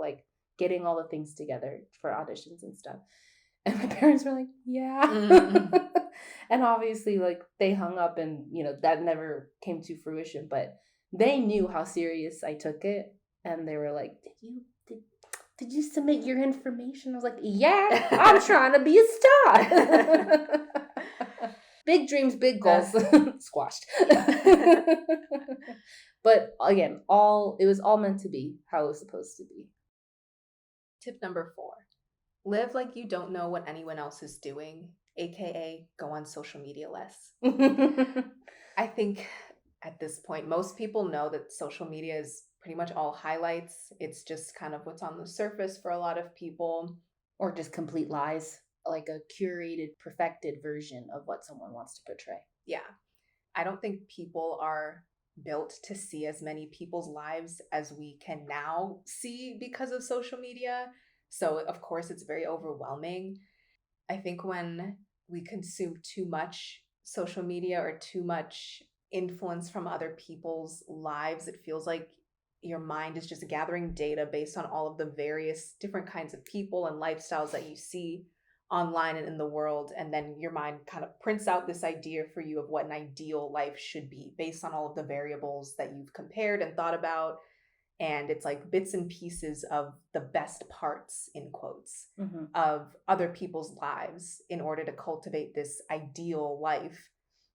getting all the things together for auditions and stuff. And my parents were like, yeah. And obviously they hung up, and that never came to fruition, but they knew how serious I took it. And they were like, did you submit your information? I was like, yeah, I'm trying to be a star. Big dreams, big goals, squashed. But again, it was all meant to be how it was supposed to be. Tip number 4, live like you don't know what anyone else is doing, aka go on social media less. I think at this point, most people know that social media is pretty much all highlights. It's just kind of what's on the surface for a lot of people. Or just complete lies, like a curated, perfected version of what someone wants to portray. Yeah. I don't think people are built to see as many people's lives as we can now see because of social media. So, of course, it's very overwhelming. I think when we consume too much social media or too much influence from other people's lives, it feels like your mind is just gathering data based on all of the various different kinds of people and lifestyles that you see online and in the world. And then your mind kind of prints out this idea for you of what an ideal life should be based on all of the variables that you've compared and thought about. And it's like bits and pieces of the best parts, in quotes, of other people's lives in order to cultivate this ideal life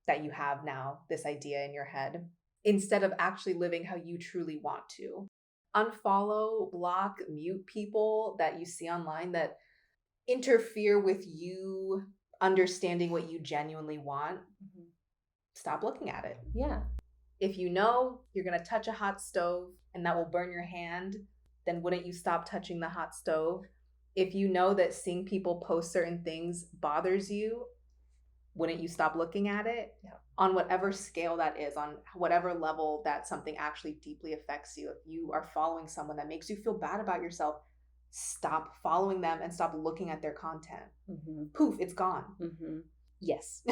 that you have now, this idea in your head, instead of actually living how you truly want to. Unfollow, block, mute people that you see online that interfere with you understanding what you genuinely want. Stop looking at it. Yeah. If you know you're going to touch a hot stove and that will burn your hand, then wouldn't you stop touching the hot stove? If you know that seeing people post certain things bothers you, wouldn't you stop looking at it? Yeah. On whatever scale that is, on whatever level that something actually deeply affects you. If you are following someone that makes you feel bad about yourself, stop following them and stop looking at their content. Poof, it's gone. Yes.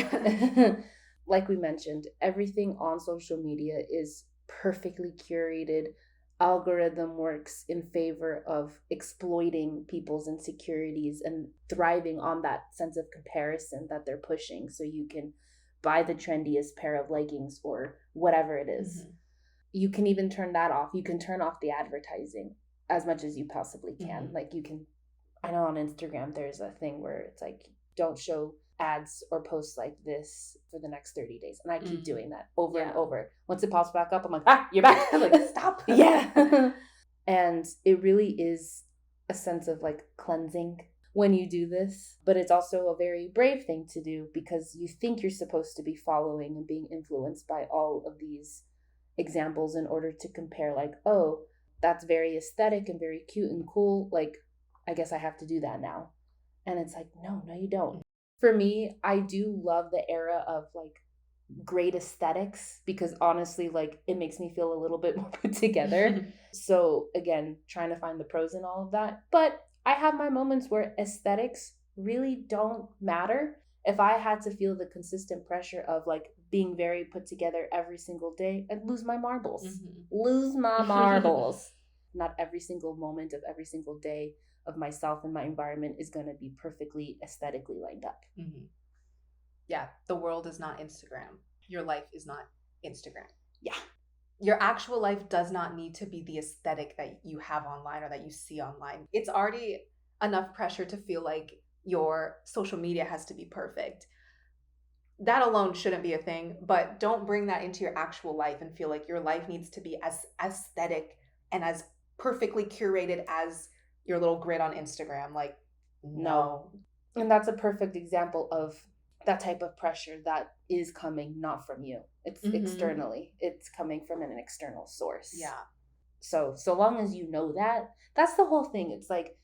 Like we mentioned, everything on social media is perfectly curated. Algorithm works in favor of exploiting people's insecurities and thriving on that sense of comparison that they're pushing, so you can buy the trendiest pair of leggings or whatever it is. You can even turn that off. You can turn off the advertising. as much as you possibly can. Mm-hmm. Like you can, I know on Instagram there's a thing where it's like, don't show ads or posts like this for the next 30 days. And I keep doing that over and over. Once it pops back up, I'm like, you're back. Like, stop. Yeah. And it really is a sense of like cleansing when you do this, but it's also a very brave thing to do because you think you're supposed to be following and being influenced by all of these examples in order to compare, like, oh, that's very aesthetic and very cute and cool, like I guess I have to do that now. And it's like, no, you don't. For me, I do love the era of like great aesthetics because honestly, like it makes me feel a little bit more put together. So again, trying to find the pros in all of that. But I have my moments where aesthetics really don't matter. If I had to feel the consistent pressure of like being very put together every single day, I'd lose my marbles. Lose my marbles. Not every single moment of every single day of myself and my environment is going to be perfectly aesthetically lined up. Yeah, the world is not Instagram. Your life is not Instagram. Yeah. Your actual life does not need to be the aesthetic that you have online or that you see online. It's already enough pressure to feel like your social media has to be perfect. That alone shouldn't be a thing, but don't bring that into your actual life and feel like your life needs to be as aesthetic and as perfectly curated as your little grid on Instagram. Like, no. And that's a perfect example of that type of pressure that is coming not from you. It's externally. It's coming from an external source. Yeah. So long as you know that, that's the whole thing. It's like,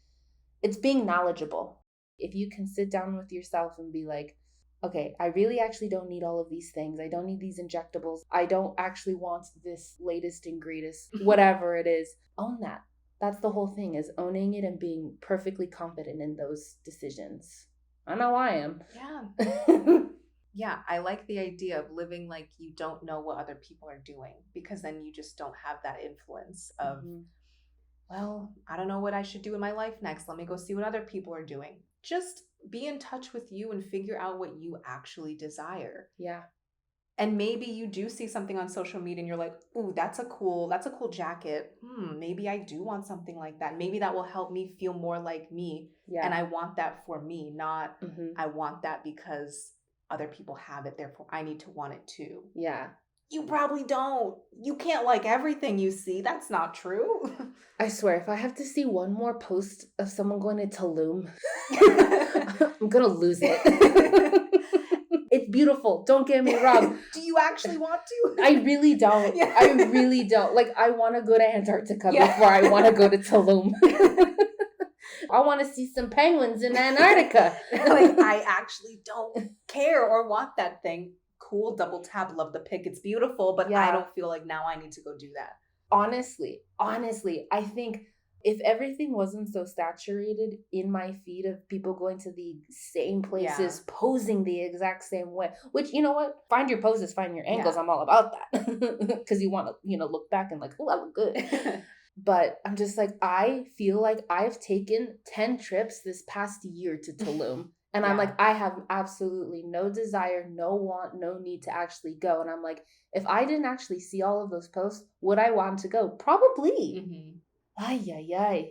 it's being knowledgeable. If you can sit down with yourself and be like, okay, I really actually don't need all of these things. I don't need these injectables. I don't actually want this latest and greatest, whatever it is. Own that. That's the whole thing, is owning it and being perfectly confident in those decisions. I know I am. Yeah. Yeah, I like the idea of living like you don't know what other people are doing, because then you just don't have that influence of, well, I don't know what I should do in my life next. Let me go see what other people are doing. Just be in touch with you and figure out what you actually desire. Yeah. And maybe you do see something on social media and you're like, ooh, that's a cool jacket. Maybe I do want something like that. Maybe that will help me feel more like me. Yeah. And I want that for me, not I want that because other people have it, therefore I need to want it too. Yeah. You probably don't. You can't like everything you see. That's not true. I swear, if I have to see one more post of someone going to Tulum, I'm going to lose it. It's beautiful. Don't get me wrong. Do you actually want to? I really don't. Yeah. I really don't. Like, I want to go to Antarctica before I want to go to Tulum. I want to see some penguins in Antarctica. Like, I actually don't care or want that thing. Cool, double tap, love the pic. It's beautiful, but I don't feel like now I need to go do that. Honestly, I think if everything wasn't so saturated in my feed of people going to the same places, posing the exact same way, which, you know what? Find your poses, find your angles. I'm all about that. Because you want to, look back and like, oh, I look good. But I'm just like, I feel like I've taken 10 trips this past year to Tulum. And I'm like, I have absolutely no desire, no want, no need to actually go. And I'm like, if I didn't actually see all of those posts, would I want to go? Probably. Ay.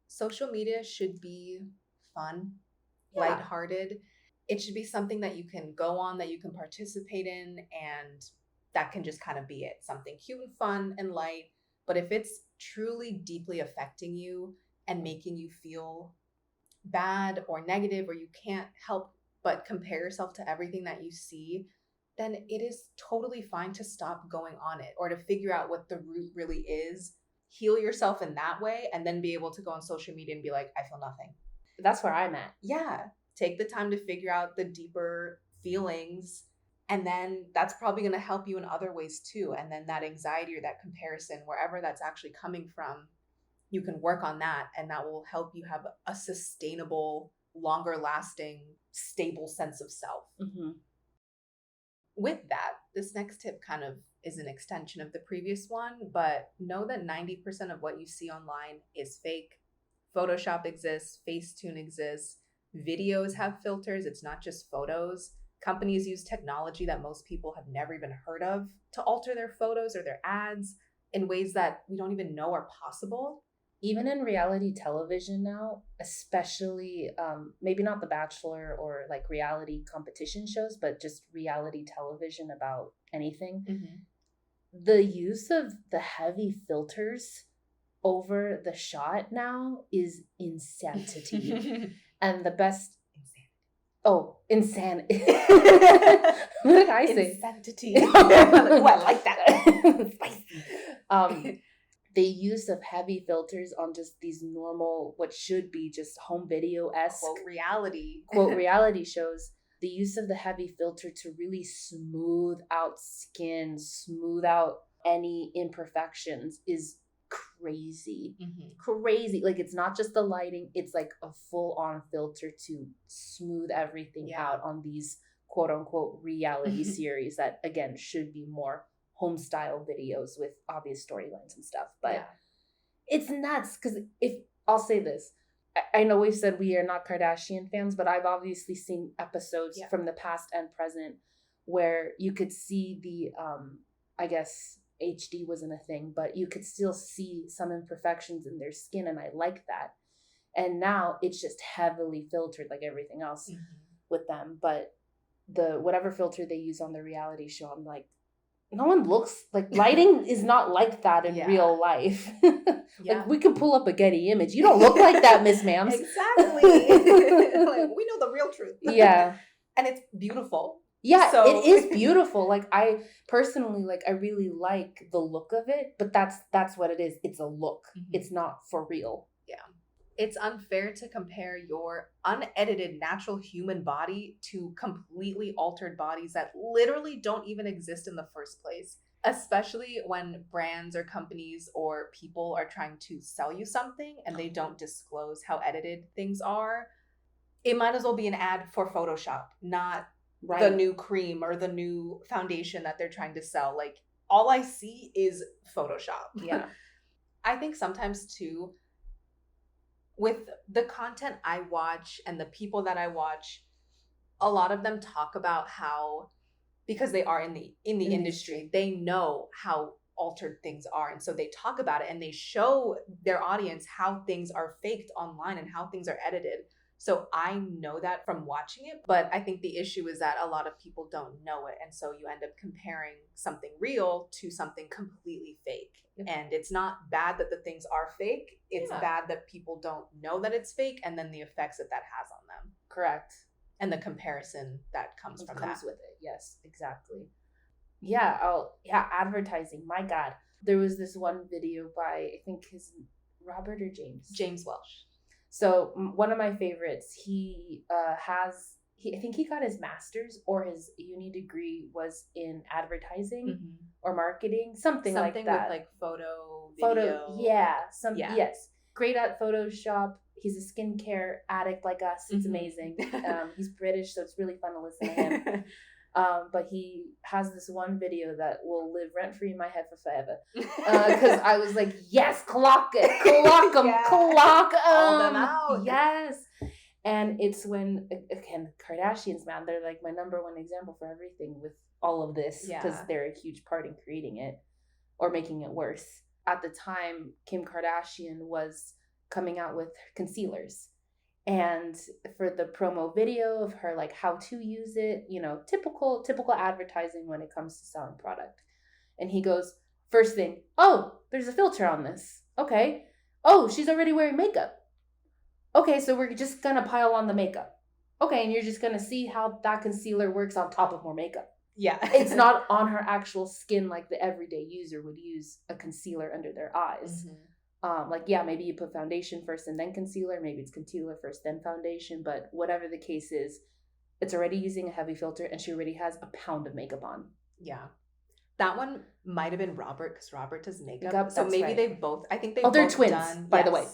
Social media should be fun, lighthearted. It should be something that you can go on, that you can participate in, and that can just kind of be it. Something cute and fun and light. But if it's truly deeply affecting you and making you feel bad or negative, or you can't help but compare yourself to everything that you see, then it is totally fine to stop going on it, or to figure out what the root really is, heal yourself in that way, and then be able to go on social media and be like, I feel nothing. That's where I'm at. Yeah. Take the time to figure out the deeper feelings, and then that's probably going to help you in other ways too. And then that anxiety or that comparison, wherever that's actually coming from, you can work on that, and that will help you have a sustainable, longer lasting, stable sense of self. With that, this next tip kind of is an extension of the previous one, but know that 90% of what you see online is fake. Photoshop exists, Facetune exists, videos have filters. It's not just photos. Companies use technology that most people have never even heard of to alter their photos or their ads in ways that we don't even know are possible. even in reality television now, especially maybe not The Bachelor or like reality competition shows, but just reality television about anything, the use of the heavy filters over the shot now is insanity. And the best insanity. What did I say? Insanity. Oh, I like that. Spicy. The use of heavy filters on just these normal, what should be just home video-esque quote reality shows. The use of the heavy filter to really smooth out skin, smooth out any imperfections is crazy. Crazy. Like, it's not just the lighting, it's like a full-on filter to smooth everything out on these quote-unquote reality series that, again, should be more home style videos with obvious storylines and stuff. But it's nuts, because if I'll say this, I know we've said we are not Kardashian fans, but I've obviously seen episodes from the past and present where you could see the I guess HD wasn't a thing, but you could still see some imperfections in their skin, and I like that. And now it's just heavily filtered like everything else with them. But the whatever filter they use on the reality show, I'm like, no one looks like, lighting is not like that in real life. Like, we can pull up a Getty image. You don't look like that, Miss Ma'ams. Exactly. Like, we know the real truth. Yeah. And it's beautiful. Yeah, so it is beautiful. Like, I personally, like, I really like the look of it, but that's what it is. It's a look. It's not for real. Yeah. It's unfair to compare your unedited natural human body to completely altered bodies that literally don't even exist in the first place, especially when brands or companies or people are trying to sell you something and they don't disclose how edited things are. It might as well be an ad for Photoshop, not the new cream or the new foundation that they're trying to sell. Like, all I see is Photoshop. Yeah. I think sometimes too, with the content I watch and the people that I watch, a lot of them talk about how, because they are in the industry, they know how altered things are. And so they talk about it and they show their audience how things are faked online and how things are edited. So I know that from watching it, but I think the issue is that a lot of people don't know it. And so you end up comparing something real to something completely fake. And it's not bad that the things are fake. It's bad that people don't know that it's fake, and then the effects that has on them. Correct. And the comparison that comes with it. Yes, exactly. Yeah. Advertising. My God. There was this one video by, I think his Robert or James Welsh. So one of my favorites, I think he got his master's or his uni degree was in advertising or marketing, something like that. Something with like video. Yes. Great at Photoshop. He's a skincare addict like us. It's amazing. He's British, so it's really fun to listen to him. But he has this one video that will live rent-free in my head for forever. Because I was like, yes, clock it. Clock them. Clock them. Call them out. Yes. And it's when, again, Kardashians, man, they're like my number one example for everything with all of this. Because they're a huge part in creating it or making it worse. At the time, Kim Kardashian was coming out with concealers. And for the promo video of her, like, how to use it, you know, typical advertising when it comes to selling product. And he goes, first thing, oh, there's a filter on this. Okay. Oh, she's already wearing makeup. Okay, so we're just going to pile on the makeup. Okay, and you're just going to see how that concealer works on top of more makeup. Yeah. It's not on her actual skin like the everyday user would use a concealer under their eyes. Maybe you put foundation first and then concealer. Maybe it's concealer first, then foundation. But whatever the case is, it's already using a heavy filter and she already has a pound of makeup on. Yeah. That one might have been Robert, because Robert does makeup. So maybe they've both, I think they've they're both twins, done, by the way.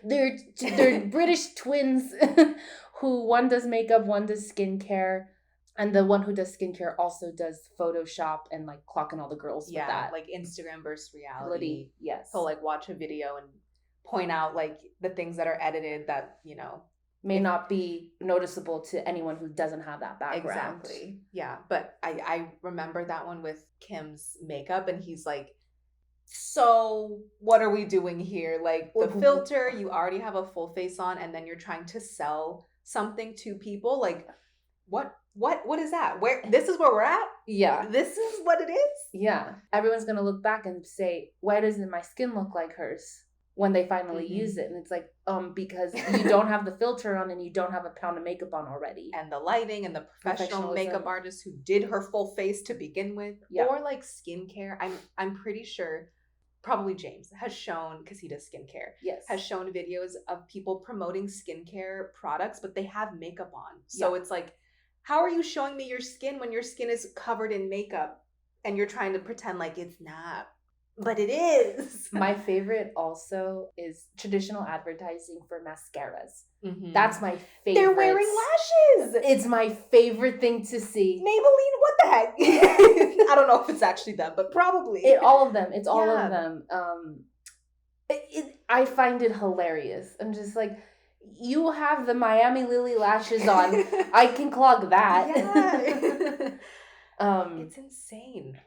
They're British twins who one does makeup, one does skincare. And the one who does skincare also does Photoshop and like clocking all the girls with that. Like Instagram versus reality. Yes. He'll like watch a video and point out like the things that are edited that, you know, may not be noticeable to anyone who doesn't have that background. Exactly. Yeah. But I remember that one with Kim's makeup, and he's like, So what are we doing here? Like the filter, you already have a full face on and then you're trying to sell something to people. Like what is that? This is where we're at? Yeah. This is what it is? Yeah. Everyone's going to look back and say, why doesn't my skin look like hers when they finally use it? And it's like, because you don't have the filter on and you don't have a pound of makeup on already. And the lighting and the professional makeup artist who did her full face to begin with. Yeah. Or like skincare. I'm pretty sure probably James has shown, because he does skincare, has shown videos of people promoting skincare products, but they have makeup on. So it's like, how are you showing me your skin when your skin is covered in makeup and you're trying to pretend like it's not? But it is. My favorite also is traditional advertising for mascaras. That's my favorite. They're wearing lashes. It's my favorite thing to see. Maybelline, what the heck? I don't know if it's actually them, but probably. All of them. It's all of them. I find it hilarious. I'm just like, you have the Miami Lily lashes on. I can clog that. Yeah. It's insane.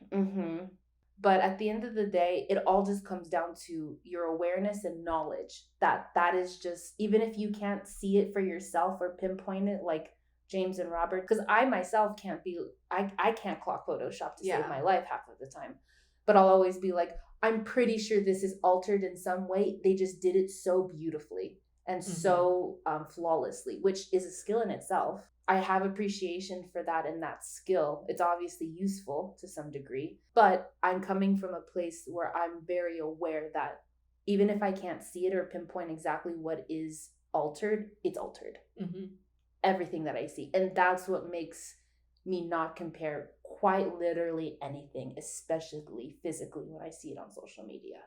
But at the end of the day, it all just comes down to your awareness and knowledge that is just, even if you can't see it for yourself or pinpoint it like James and Robert, because I myself can't I can't clock Photoshop to save my life half of the time. But I'll always be like, I'm pretty sure this is altered in some way. They just did it so beautifully and so flawlessly, which is a skill in itself. I have appreciation for that and that skill. It's obviously useful to some degree, but I'm coming from a place where I'm very aware that even if I can't see it or pinpoint exactly what is altered, it's altered. Everything that I see. And that's what makes me not compare quite literally anything, especially physically when I see it on social media,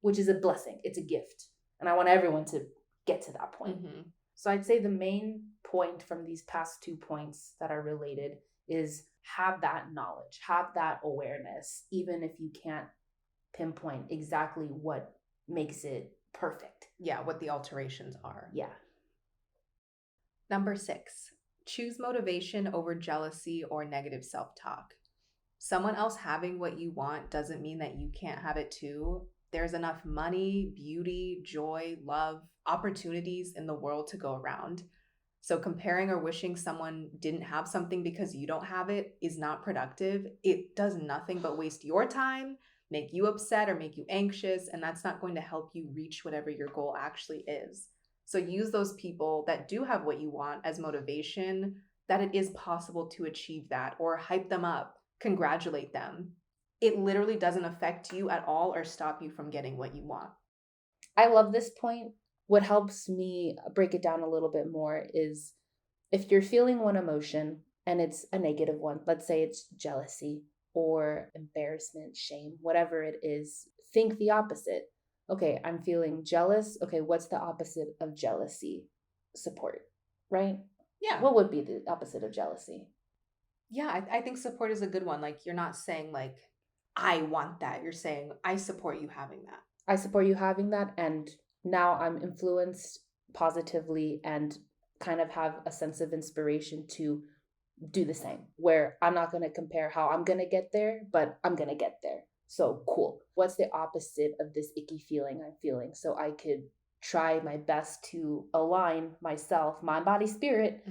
which is a blessing. It's a gift. And I want everyone to get to that point. So I'd say the main point from these past 2 points that are related is have that knowledge, have that awareness, even if you can't pinpoint exactly what makes it perfect. Yeah, what the alterations are. Yeah. Number 6, choose motivation over jealousy or negative self-talk. Someone else having what you want doesn't mean that you can't have it too. There's enough money, beauty, joy, love, opportunities in the world to go around. So comparing or wishing someone didn't have something because you don't have it is not productive. It does nothing but waste your time, make you upset or make you anxious, and that's not going to help you reach whatever your goal actually is. So use those people that do have what you want as motivation, that it is possible to achieve that, or hype them up, congratulate them. It literally doesn't affect you at all or stop you from getting what you want. I love this point. What helps me break it down a little bit more is if you're feeling one emotion and it's a negative one, let's say it's jealousy or embarrassment, shame, whatever it is, think the opposite. Okay, I'm feeling jealous. Okay, what's the opposite of jealousy? Support, right? Yeah. What would be the opposite of jealousy? Yeah, I think support is a good one. Like, you're not saying like, I want that. You're saying, I support you having that. I support you having that. And now I'm influenced positively and kind of have a sense of inspiration to do the same, where I'm not going to compare how I'm going to get there, but I'm going to get there. So cool. What's the opposite of this icky feeling I'm feeling? So I could try my best to align myself, mind, body, spirit,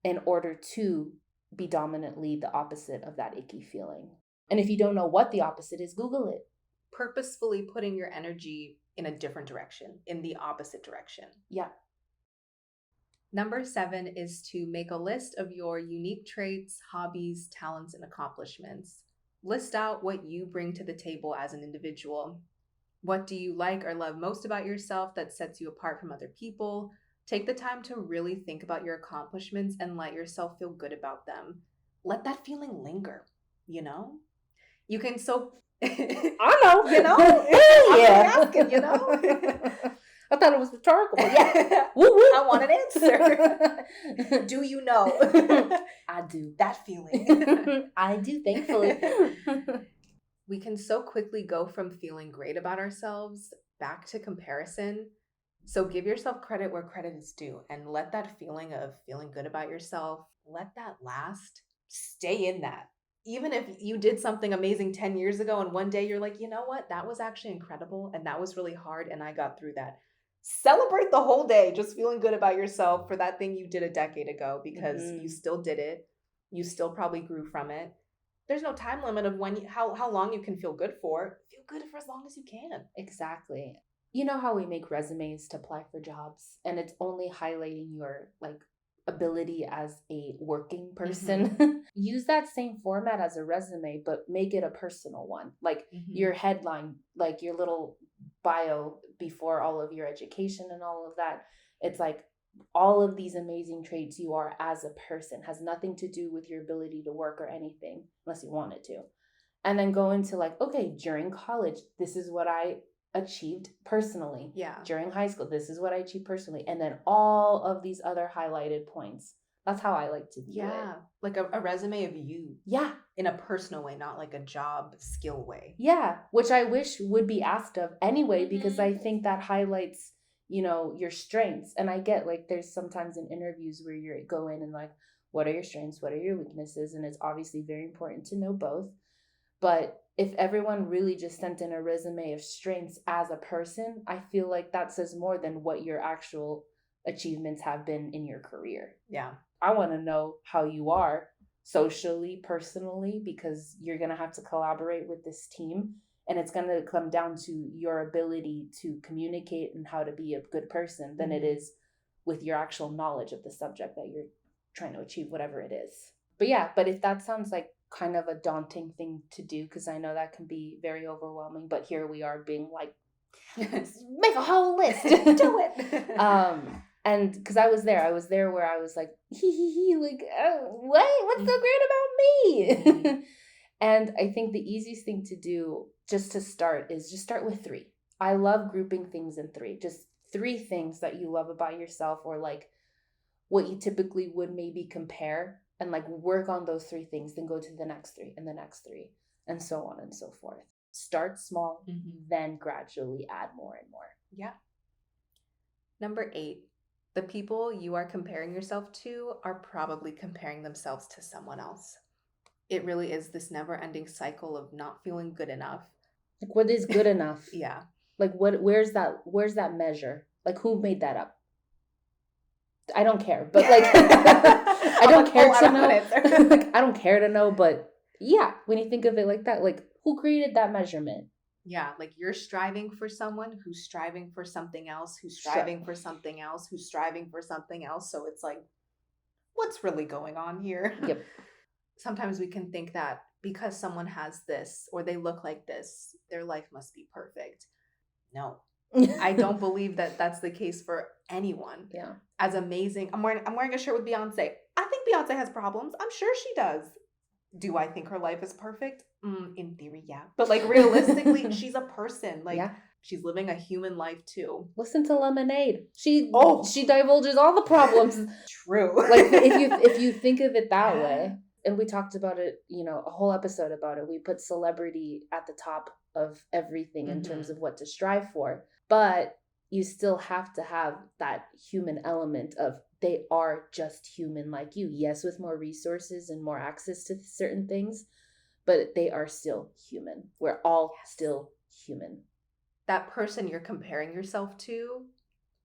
in order to be dominantly the opposite of that icky feeling. And if you don't know what the opposite is, Google it. Purposefully putting your energy in a different direction, in the opposite direction. Yeah. Number 7 is to make a list of your unique traits, hobbies, talents, and accomplishments. List out what you bring to the table as an individual. What do you like or love most about yourself that sets you apart from other people? Take the time to really think about your accomplishments and let yourself feel good about them. Let that feeling linger, you know? You can I know. You know? Yeah. I'm asking, you know? I thought it was rhetorical, but yeah. Woo woo. I want an answer. Do you know? I do. That feeling. I do, thankfully. We can so quickly go from feeling great about ourselves back to comparison. So give yourself credit where credit is due and let that feeling of feeling good about yourself, let that last. Stay in that. even if you did something amazing 10 years ago and one day you're like, you know what, that was actually incredible and that was really hard and I got through that. Celebrate the whole day just feeling good about yourself for that thing you did a decade ago because you still did it. You still probably grew from it. There's no time limit of how long you can feel good for. Feel good for as long as you can. Exactly. You know how we make resumes to apply for jobs and it's only highlighting your like ability as a working person. Use that same format as a resume, but make it a personal one. Like your headline, like your little bio before all of your education and all of that. It's like all of these amazing traits you are as a person has nothing to do with your ability to work or anything unless you wanted to. And then go into like, okay, during college, this is what I achieved personally. Yeah. During high school, this is what I achieved personally. And then all of these other highlighted points. That's how I like to do it. Like a resume of you. Yeah. In a personal way, not like a job skill way. Yeah. Which I wish would be asked of anyway, because I think that highlights, you know, your strengths. And I get like there's sometimes in interviews where you go in and like, what are your strengths? What are your weaknesses? And it's obviously very important to know both. But if everyone really just sent in a resume of strengths as a person, I feel like that says more than what your actual achievements have been in your career. Yeah. I want to know how you are socially, personally, because you're going to have to collaborate with this team. And it's going to come down to your ability to communicate and how to be a good person than it is with your actual knowledge of the subject that you're trying to achieve, whatever it is. But yeah, but if that sounds like kind of a daunting thing to do, because I know that can be very overwhelming, but here we are being like, make a whole list. Do it. And because I was there where I was like, like, what's so great about me? And I think the easiest thing to do just to start is just start with 3. I love grouping things in 3, just 3 things that you love about yourself, or like what you typically would maybe compare, and like work on those 3 things, then go to the next 3 and the next 3 and so on and so forth. Start small, then gradually add more and more. Yeah. Number 8, the people you are comparing yourself to are probably comparing themselves to someone else. It really is this never-ending cycle of not feeling good enough. Like, what is good enough? Yeah. Like, where's that measure? Like, who made that up? I don't care, but like, I don't care to know. Like, I don't care to know, but yeah, when you think of it like that, like, who created that measurement? Yeah, like you're striving for someone who's striving for something else, who's striving for something else, who's striving for something else. So it's like, what's really going on here? Yep. Sometimes we can think that because someone has this or they look like this, their life must be perfect. No, I don't believe that that's the case for anyone. Yeah. As amazing, I'm wearing a shirt with Beyonce. I think Beyonce has problems. I'm sure she does. Do I think her life is perfect? In theory, yeah. But like realistically, she's a person. Like she's living a human life too. Listen to Lemonade. She divulges all the problems. True. Like if you think of it that way, and we talked about it, you know, a whole episode about it. We put celebrity at the top of everything in terms of what to strive for. But you still have to have that human element of they are just human like you. Yes, with more resources and more access to certain things, but they are still human. We're all still human. That person you're comparing yourself to,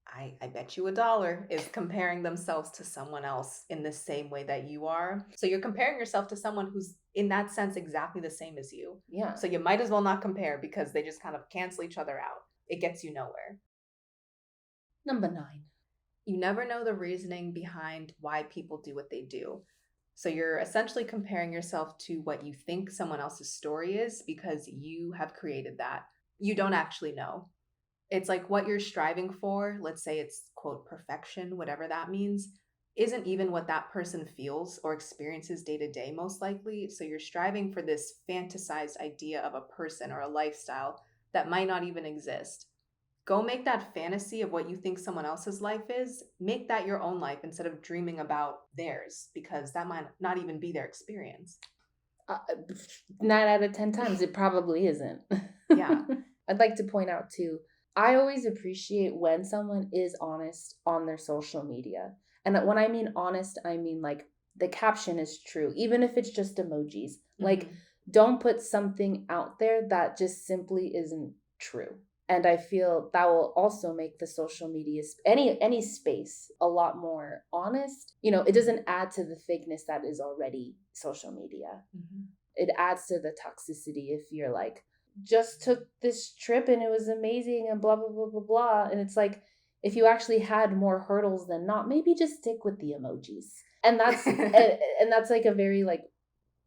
I bet you $1 is comparing themselves to someone else in the same way that you are. So you're comparing yourself to someone who's in that sense exactly the same as you. Yeah. So you might as well not compare because they just kind of cancel each other out. It gets you nowhere. Number 9. You never know the reasoning behind why people do what they do. So you're essentially comparing yourself to what you think someone else's story is because you have created that. You don't actually know. It's like what you're striving for, let's say it's, quote, perfection, whatever that means, isn't even what that person feels or experiences day to day, most likely. So you're striving for this fantasized idea of a person or a lifestyle that might not even exist. Go make that fantasy of what you think someone else's life is, make that your own life instead of dreaming about theirs, because that might not even be their experience. 9 out of 10 times, it probably isn't. Yeah. I'd like to point out too, I always appreciate when someone is honest on their social media. And when I mean honest, I mean like the caption is true, even if it's just emojis. Like, don't put something out there that just simply isn't true. And I feel that will also make the social media, any space, a lot more honest. You know, it doesn't add to the fakeness that is already social media. It adds to the toxicity if you're like, just took this trip and it was amazing and blah, blah, blah, blah, blah. And it's like, if you actually had more hurdles than not, maybe just stick with the emojis. And that's and that's like a very like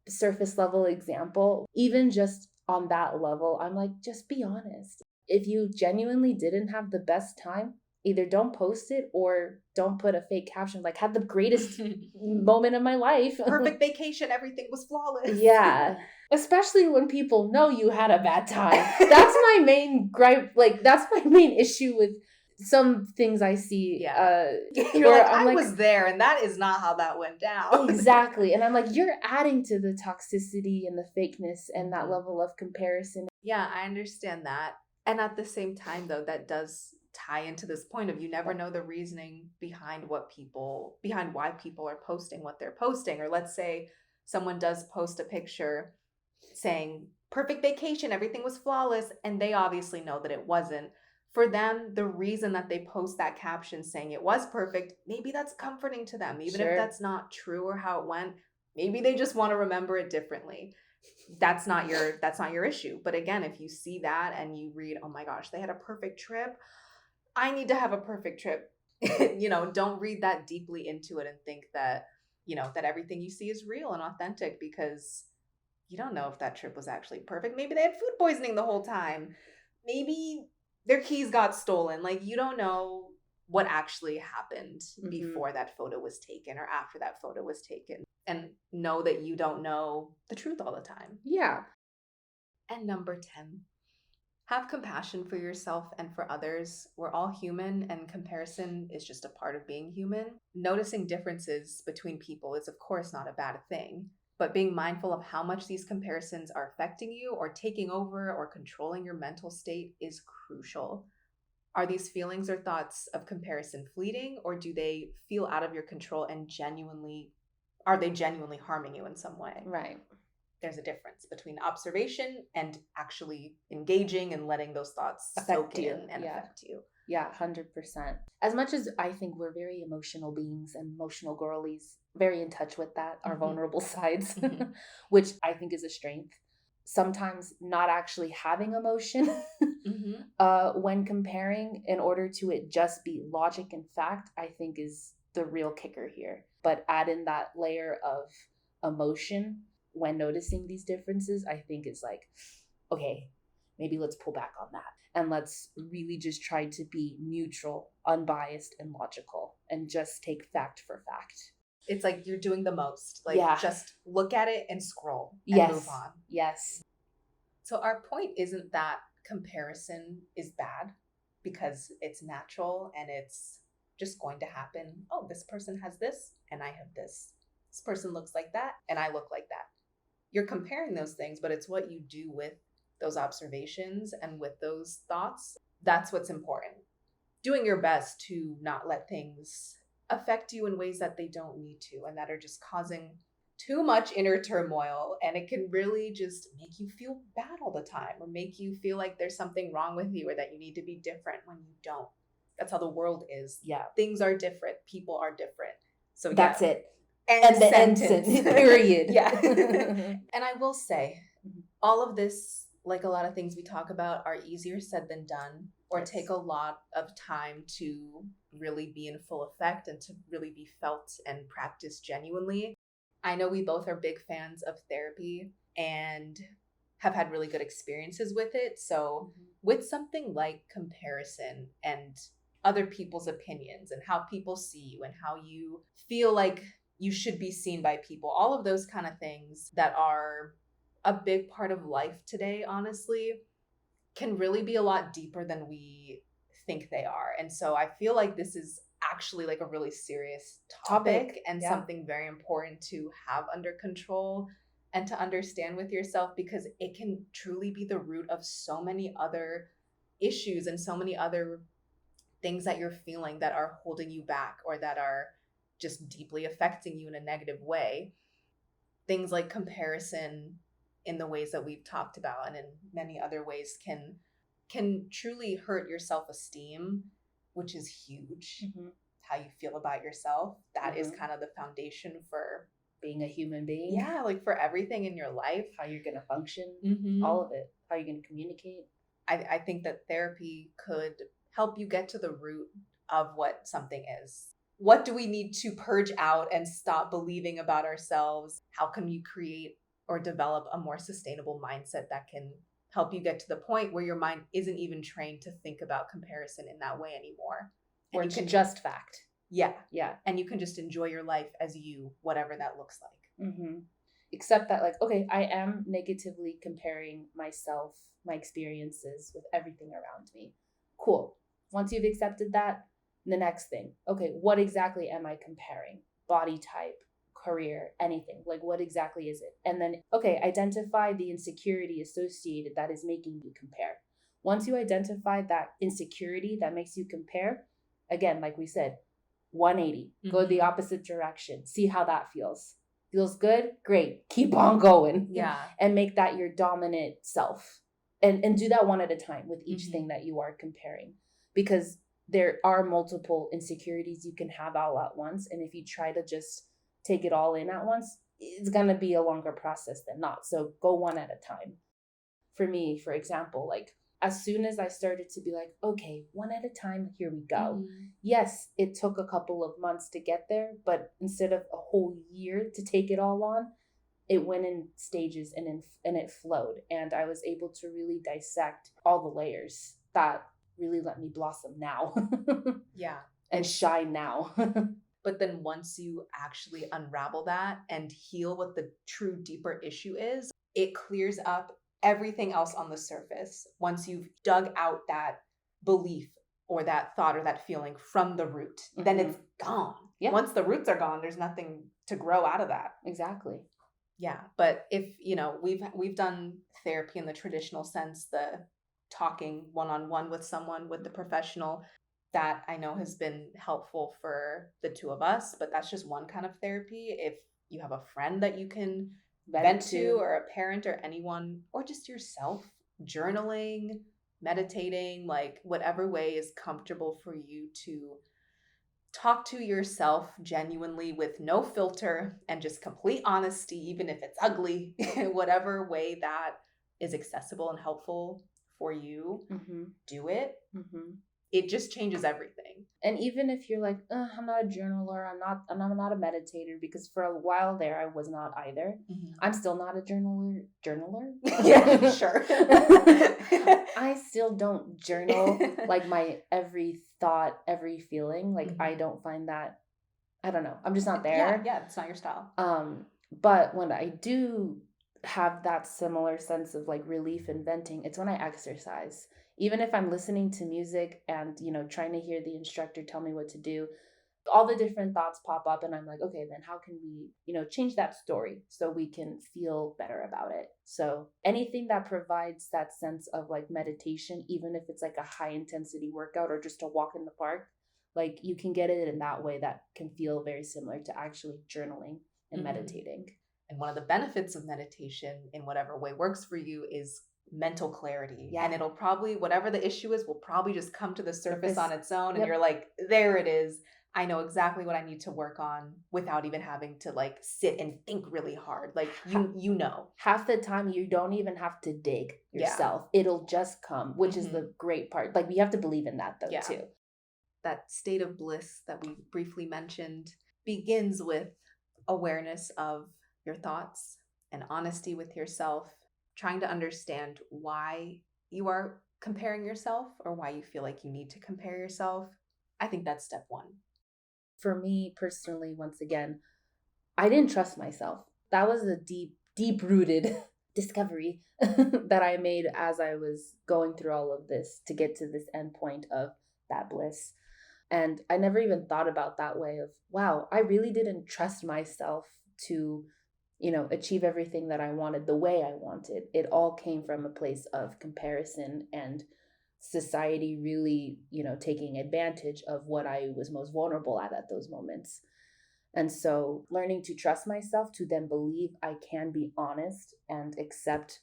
surface level example. Even just on that level, I'm like, just be honest. If you genuinely didn't have the best time, either don't post it or don't put a fake caption like, had the greatest moment of my life. Perfect vacation, everything was flawless. Yeah. Especially when people know you had a bad time. That's my main gripe. Like, that's my main issue with some things I see. Yeah. You're like, I was there and that is not how that went down. Exactly. And I'm like, you're adding to the toxicity and the fakeness and that level of comparison. Yeah, I understand that. And at the same time, though, that does tie into this point of you never know the reasoning behind why people are posting what they're posting. Or let's say someone does post a picture saying perfect vacation, everything was flawless, and they obviously know that it wasn't. For them, the reason that they post that caption saying it was perfect, maybe that's comforting to them, even if that's not true or how it went. Maybe they just want to remember it differently. That's not your issue. But again, if you see that and you read, oh my gosh, they had a perfect trip, I need to have a perfect trip. Don't read that deeply into it and think that, that everything you see is real and authentic, because you don't know if that trip was actually perfect. Maybe they had food poisoning the whole time. Maybe their keys got stolen. Like, you don't know what actually happened before that photo was taken or after that photo was taken. And know that you don't know the truth all the time. Yeah. And number 10, have compassion for yourself and for others. We're all human, and comparison is just a part of being human. Noticing differences between people is, of course, not a bad thing, but being mindful of how much these comparisons are affecting you or taking over or controlling your mental state is crucial. Are these feelings or thoughts of comparison fleeting, or do they feel out of your control and are they genuinely harming you in some way? Right. There's a difference between observation and actually engaging and letting those thoughts soak in and affect you. Yeah, 100%. As much as I think we're very emotional beings and emotional girlies, very in touch with that, our vulnerable sides, which I think is a strength. Sometimes not actually having emotion when comparing in order to it just be logic and fact, I think is the real kicker here. But add in that layer of emotion when noticing these differences, I think is like, okay, maybe let's pull back on that. And let's really just try to be neutral, unbiased, and logical, and just take fact for fact. It's like you're doing the most. Like, just look at it and scroll and move on. Yes. So our point isn't that comparison is bad, because it's natural and it's just going to happen. Oh, this person has this and I have this. This person looks like that and I look like that. You're comparing those things, but it's what you do with those observations and with those thoughts. That's what's important. Doing your best to not let things affect you in ways that they don't need to and that are just causing too much inner turmoil. And it can really just make you feel bad all the time, or make you feel like there's something wrong with you or that you need to be different when you don't. That's how the world is. Yeah. Things are different. People are different. So that's it. And the sentence. Period. Yeah. And I will say, all of this, like a lot of things we talk about, are easier said than done, or take a lot of time to really be in full effect and to really be felt and practiced genuinely. I know we both are big fans of therapy and have had really good experiences with it. So with something like comparison and other people's opinions and how people see you and how you feel like you should be seen by people, all of those kind of things that are a big part of life today, honestly, can really be a lot deeper than we think they are. And so I feel like this is actually like a really serious topic and something very important to have under control and to understand with yourself, because it can truly be the root of so many other issues and so many other things that you're feeling that are holding you back or that are just deeply affecting you in a negative way. Things like comparison in the ways that we've talked about and in many other ways can truly hurt your self-esteem, which is huge. How you feel about yourself. That is kind of the foundation for being a human being. Yeah, like for everything in your life. How you're going to function, all of it. How you're going to communicate. I think that therapy could help you get to the root of what something is. What do we need to purge out and stop believing about ourselves? How can you create or develop a more sustainable mindset that can help you get to the point where your mind isn't even trained to think about comparison in that way anymore? Or it's just fact. Yeah. Yeah. And you can just enjoy your life as you, whatever that looks like. Except that, like, okay, I am negatively comparing myself, my experiences with everything around me. Cool. Once you've accepted that, the next thing, okay, what exactly am I comparing? Body type, career, anything. Like, what exactly is it? And then, okay, identify the insecurity associated that is making you compare. Once you identify that insecurity that makes you compare, again, like we said, 180, go the opposite direction. See how that feels. Feels good? Great. Keep on going. Yeah. And make that your dominant self. And do that one at a time with each thing that you are comparing. Because there are multiple insecurities you can have all at once. And if you try to just take it all in at once, it's going to be a longer process than not. So go one at a time. For me, for example, like, as soon as I started to be like, okay, one at a time, here we go. Yes, it took a couple of months to get there, but instead of a whole year to take it all on, it went in stages and it flowed. And I was able to really dissect all the layers that really let me blossom now. Yeah. And shine now. But then once you actually unravel that and heal what the true deeper issue is, it clears up everything else on the surface. Once you've dug out that belief or that thought or that feeling from the root, then it's gone. Yeah. Once the roots are gone, there's nothing to grow out of that. Exactly. Yeah. But if, we've done therapy in the traditional sense, the talking one-on-one with someone, with the professional, that I know has been helpful for the two of us, but that's just one kind of therapy. If you have a friend that you can vent to, or a parent or anyone, or just yourself, journaling, meditating, like whatever way is comfortable for you to talk to yourself genuinely with no filter and just complete honesty, even if it's ugly, whatever way that is accessible and helpful for you, do it. It just changes everything. And even if you're like, I'm not a journaler, I'm not a meditator, because for a while there I was not either. I'm still not a journaler. Yeah, sure. I still don't journal like my every thought, every feeling. Like I don't find that, I don't know. I'm just not there. Yeah, it's not your style. But when I do have that similar sense of like relief and venting, it's when I exercise. Even if I'm listening to music and, trying to hear the instructor tell me what to do, all the different thoughts pop up and I'm like, okay, then how can we, change that story so we can feel better about it? So anything that provides that sense of like meditation, even if it's like a high intensity workout or just a walk in the park, like you can get it in that way that can feel very similar to actually journaling and meditating. And one of the benefits of meditation, in whatever way works for you, is mental clarity. Yeah. And it'll probably, whatever the issue is, will probably just come to the surface on its own. And you're like, there it is. I know exactly what I need to work on without even having to like sit and think really hard. Like you know. Half the time you don't even have to dig yourself. Yeah. It'll just come, which is the great part. Like we have to believe in that though too. That state of bliss that we briefly mentioned begins with awareness of your thoughts and honesty with yourself, trying to understand why you are comparing yourself or why you feel like you need to compare yourself. I think that's step one. For me personally, once again, I didn't trust myself. That was a deep-rooted discovery that I made as I was going through all of this to get to this end point of that bliss. And I never even thought about that way of, wow, I really didn't trust myself to, achieve everything that I wanted the way I wanted. It all came from a place of comparison and society really, taking advantage of what I was most vulnerable at those moments. And so learning to trust myself to then believe I can be honest and accept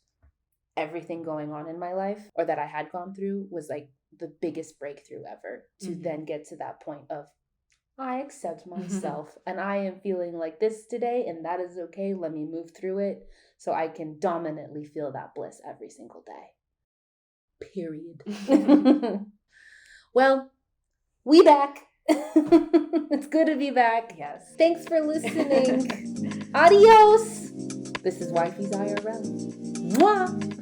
everything going on in my life or that I had gone through was like the biggest breakthrough ever to then get to that point of I accept myself and I am feeling like this today and that is okay. Let me move through it so I can dominantly feel that bliss every single day. Period. Well, we back. It's good to be back. Yes. Thanks for listening. Adios. This is Wifeys IRL. Mwah.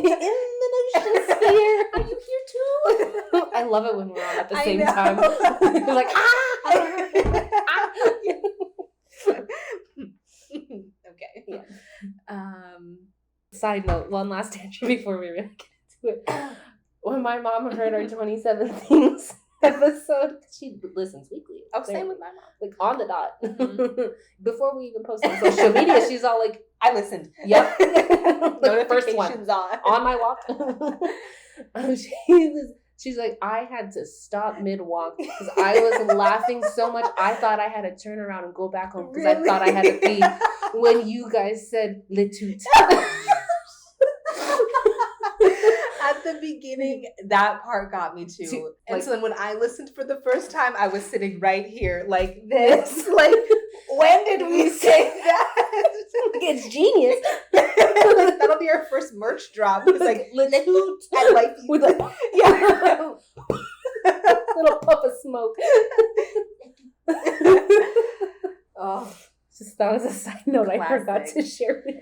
In the ocean sphere. Are you here too? I love it when we're on at the same time. You're like, Okay. Yeah. Side note, one last tangent before we really get into it. When my mom heard our 27 Things episode, she listens weekly. Oh, same with my mom. Like on the dot. Before we even post on social media, she's all like, I listened. Yep. The first one. On my walk. She's like, I had to stop mid-walk because I was laughing so much. I thought I had to turn around and go back home because I thought I had to pee when you guys said le tout. At the beginning, that part got me too. And so then when I listened for the first time, I was sitting right here like this. Like, when did we say that? It's genius. That'll be our first merch drop. It's like, le tout at Wifeys. With a little puff of smoke. Oh, that was a side note. Classic. I forgot to share with